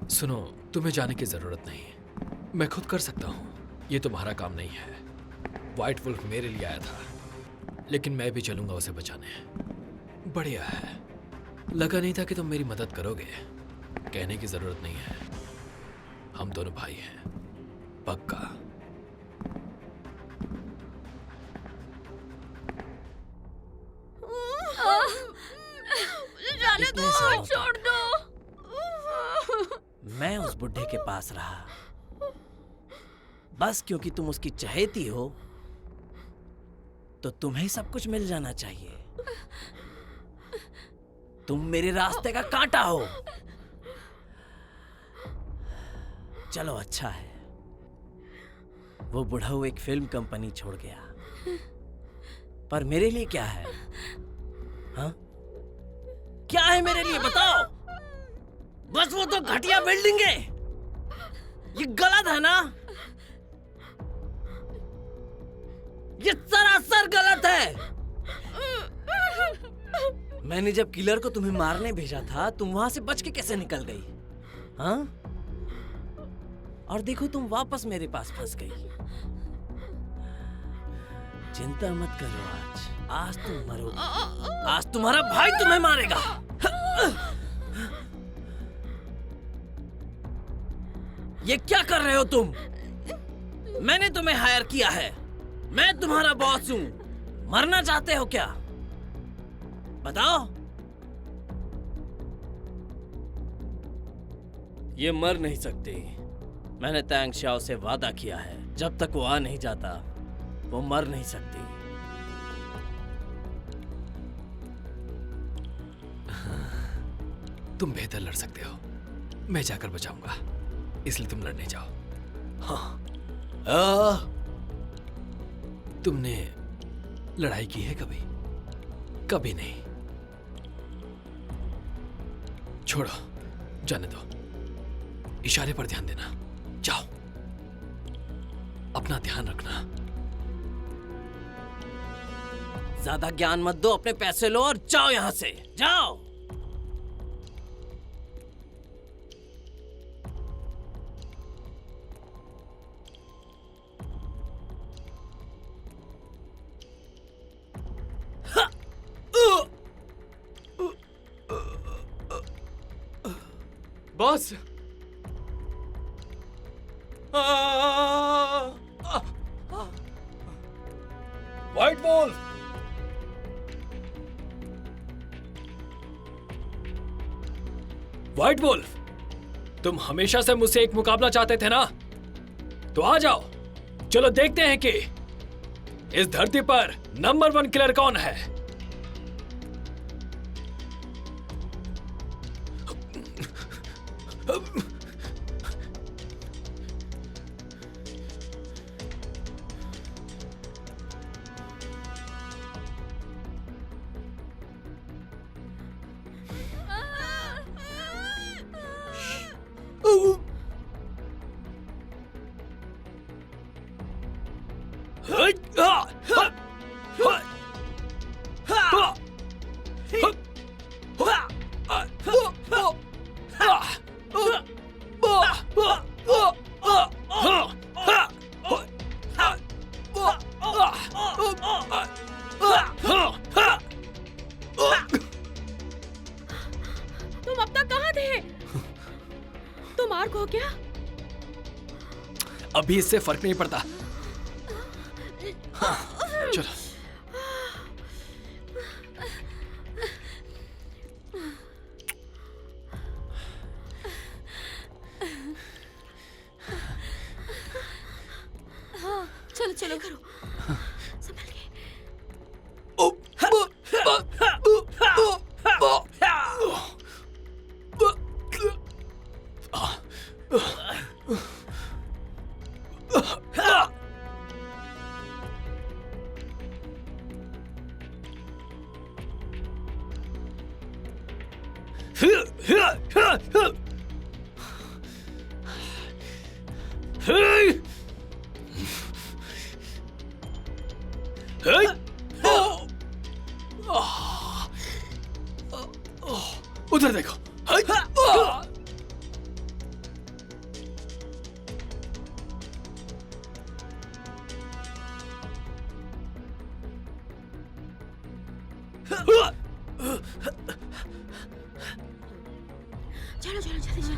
सुनो, तुम्हें जाने की जरूरत नहीं। मैं खुद कर सकता हूं। ये तुम्हारा काम नहीं है। व्हाइट वुल्फ मेरे लिए आया था, लेकिन मैं भी चलूंगा उसे बचाने। बढ़िया है। लगा नहीं था कि तुम मेरी मदद करोगे। कहने की जरूरत नहीं है। हम दोनों भाई हैं, पक्का। जाने दो, छोड़ दो। मैं उस बुढ़े के पास रहा बस क्योंकि तुम उसकी चहेती हो, तो तुम्हें सब कुछ मिल जाना चाहिए। तुम मेरे रास्ते का कांटा हो। चलो अच्छा है, वो बुढ़ऊ एक फिल्म कंपनी छोड़ गया, पर मेरे लिए क्या है? हाँ, क्या है मेरे लिए बताओ? बस वो तो घटिया बिल्डिंग है। ये गलत है ना? ये सरासर गलत है। मैंने जब किलर को तुम्हें मारने भेजा था, तुम वहां से बच के कैसे निकल गई? हाँ? और देखो तुम वापस मेरे पास फंस गई। चिंता मत करो, आज तुम मरोगे। आज तुम्हारा भाई तुम्हें मारेगा। ये क्या कर रहे हो तुम? मैंने तुम्हें हायर किया है, मैं तुम्हारा बॉस हूं। मरना चाहते हो क्या? बताओ। ये मर नहीं सकती। मैंने तैंग शाओ से वादा किया है, जब तक वो आ नहीं जाता वो मर नहीं सकती। तुम बेहतर लड़ सकते हो, मैं जाकर बचाऊंगा, इसलिए तुम लड़ने जाओ। हाँ। तुमने लड़ाई की है कभी? कभी नहीं। छोड़ो, जाने दो। इशारे पर ध्यान देना। जाओ, अपना ध्यान रखना। ज्यादा ज्ञान मत दो, अपने पैसे लो और जाओ यहां से। जाओ। Boss, white wolf! White wolf, तुम हमेशा से मुझसे एक मुकाबला चाहते थे ना? तो आ जाओ, चलो देखते हैं कि इस धरती पर नंबर 1 किलर कौन है। तुम अब तक कहाँ थे? तुम आर्क हो क्या? अभी इससे फर्क नहीं पड़ता। हाँ, चलो। हाँ, चलो चलो करो। संभल के। उधर देखो। चलो चलो जल्दी चलो।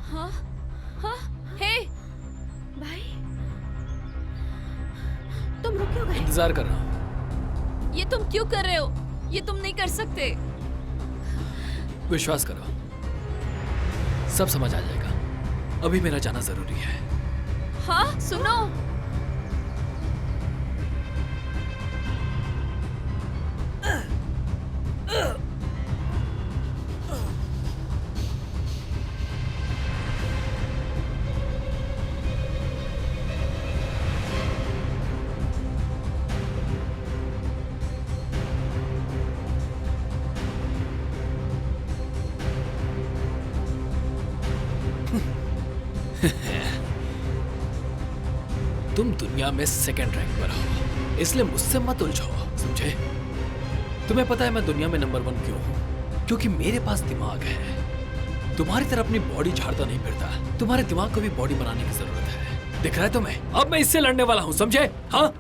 हाँ हाँ, हे भाई, तुम रुक क्यों गए? इंतजार कर रहा हूं। ये तुम क्यों कर रहे हो? ये तुम नहीं कर सकते। विश्वास करो, सब समझ आ जाएगा। अभी मेरा जाना जरूरी है। हाँ सुनो, तुम दुनिया में सेकंड रैंक पर हो, इसलिए मुझसे मत उलझो, समझे? तुम्हें पता है मैं दुनिया में नंबर 1 क्यों हूं? क्योंकि मेरे पास दिमाग है। तुम्हारी तरह अपनी बॉडी झाड़ता नहीं फिरता। तुम्हारे दिमाग को भी बॉडी बनाने की जरूरत है। दिख रहा है तुम्हें? अब मैं इससे लड़ने वाला हूं, समझे? हाँ?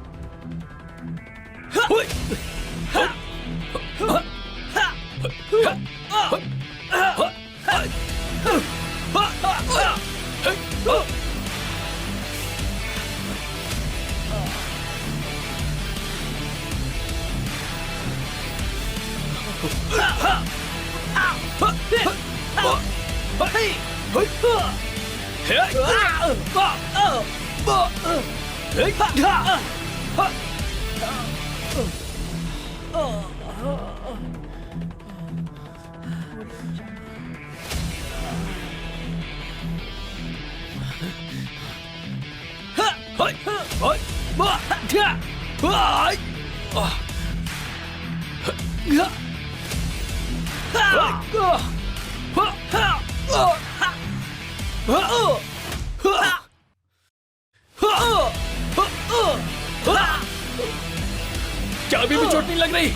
क्या अभी भी चोट नहीं लग रही?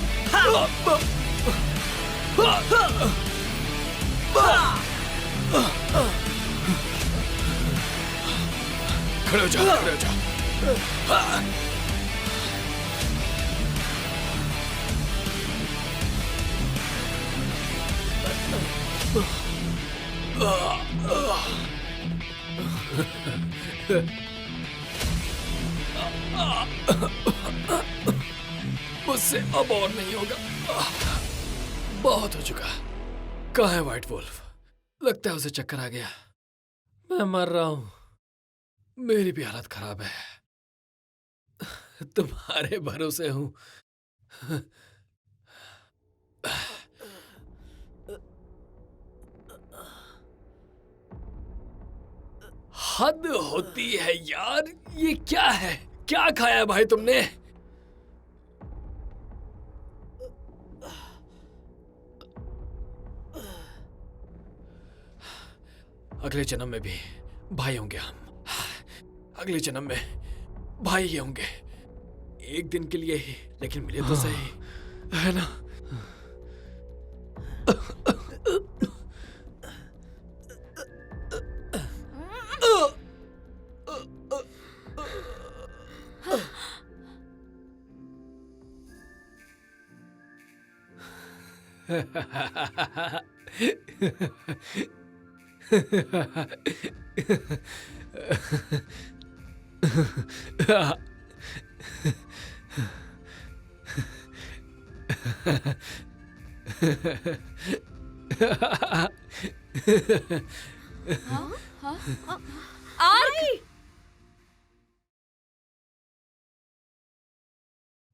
खड़े हो जा, खड़े हो जा। मुझसे अब और नहीं होगा। बहुत हो चुका। कहाँ है व्हाइट वुल्फ? लगता है उसे चक्कर आ गया। मैं मर रहा हूं। मेरी भी हालत खराब है। तुम्हारे भरोसे हूं। हद होती है यार। ये क्या है? क्या खाया भाई तुमने? अगले जन्म में भी भाई होंगे हम। अगले जन्म में भाई ही होंगे। एक दिन के लिए ही, लेकिन मिले तो सही, है ना?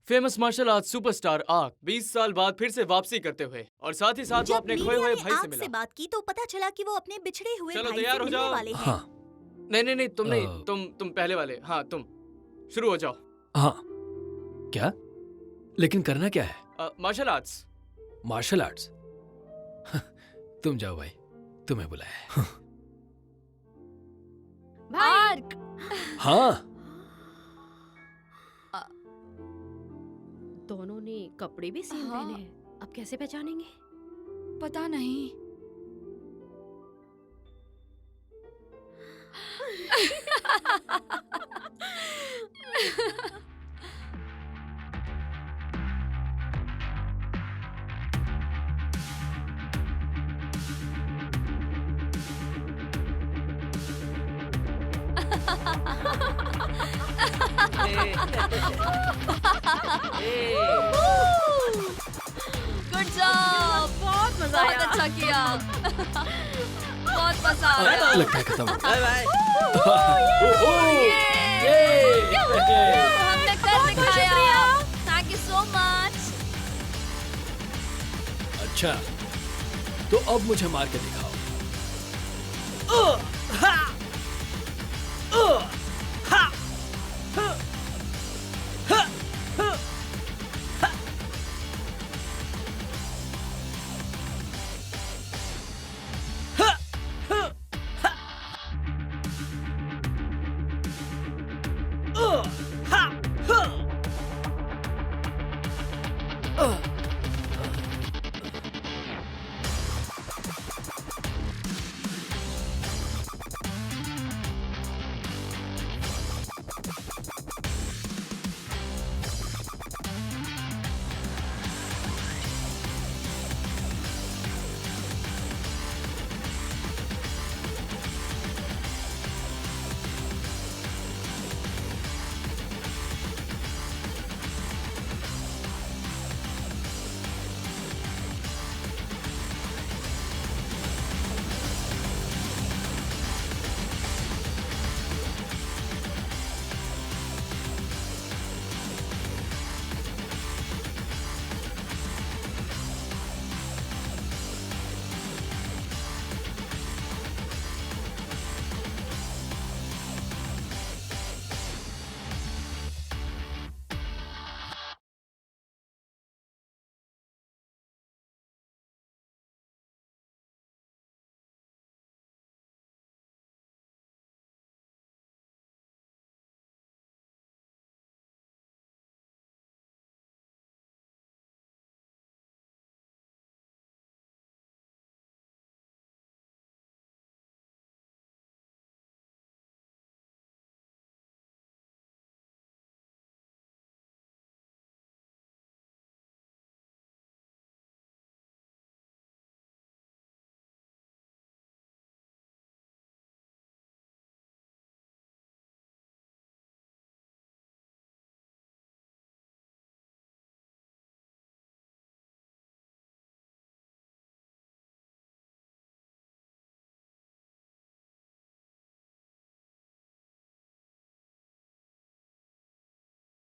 फेमस मार्शल आर्ट सुपरस्टार आर्क 20 साल बाद फिर से वापसी करते हुए, और साथ ही साथ वो अपने खोए हुए भाई से मिला। बात की तो पता चला कि वो अपने बिछड़े हुए चलो भाई तैयार से हो मिलने जाओ। वाले हैं। हाँ। नहीं, तुम नहीं, तुम पहले वाले। हाँ, तुम शुरू हो जाओ। हाँ। क्या? लेकिन करना क्या है? Martial arts. Martial arts? तुम जाओ भाई, तुम्हें बुलाया। आर्क! हाँ। दोनों ने कपड़े भी सेम हाँ। पहने हैं। अब कैसे पहचानेंगे? पता नहीं। Good job. बहुत मजा बहुत आया। अच्छा किया। बहुत मजा आया। लगता है खत्म हो गया। Bye bye. हमने कर दिखाया। Thank you so much. अच्छा, तो अब मुझे मार के दिखाओ।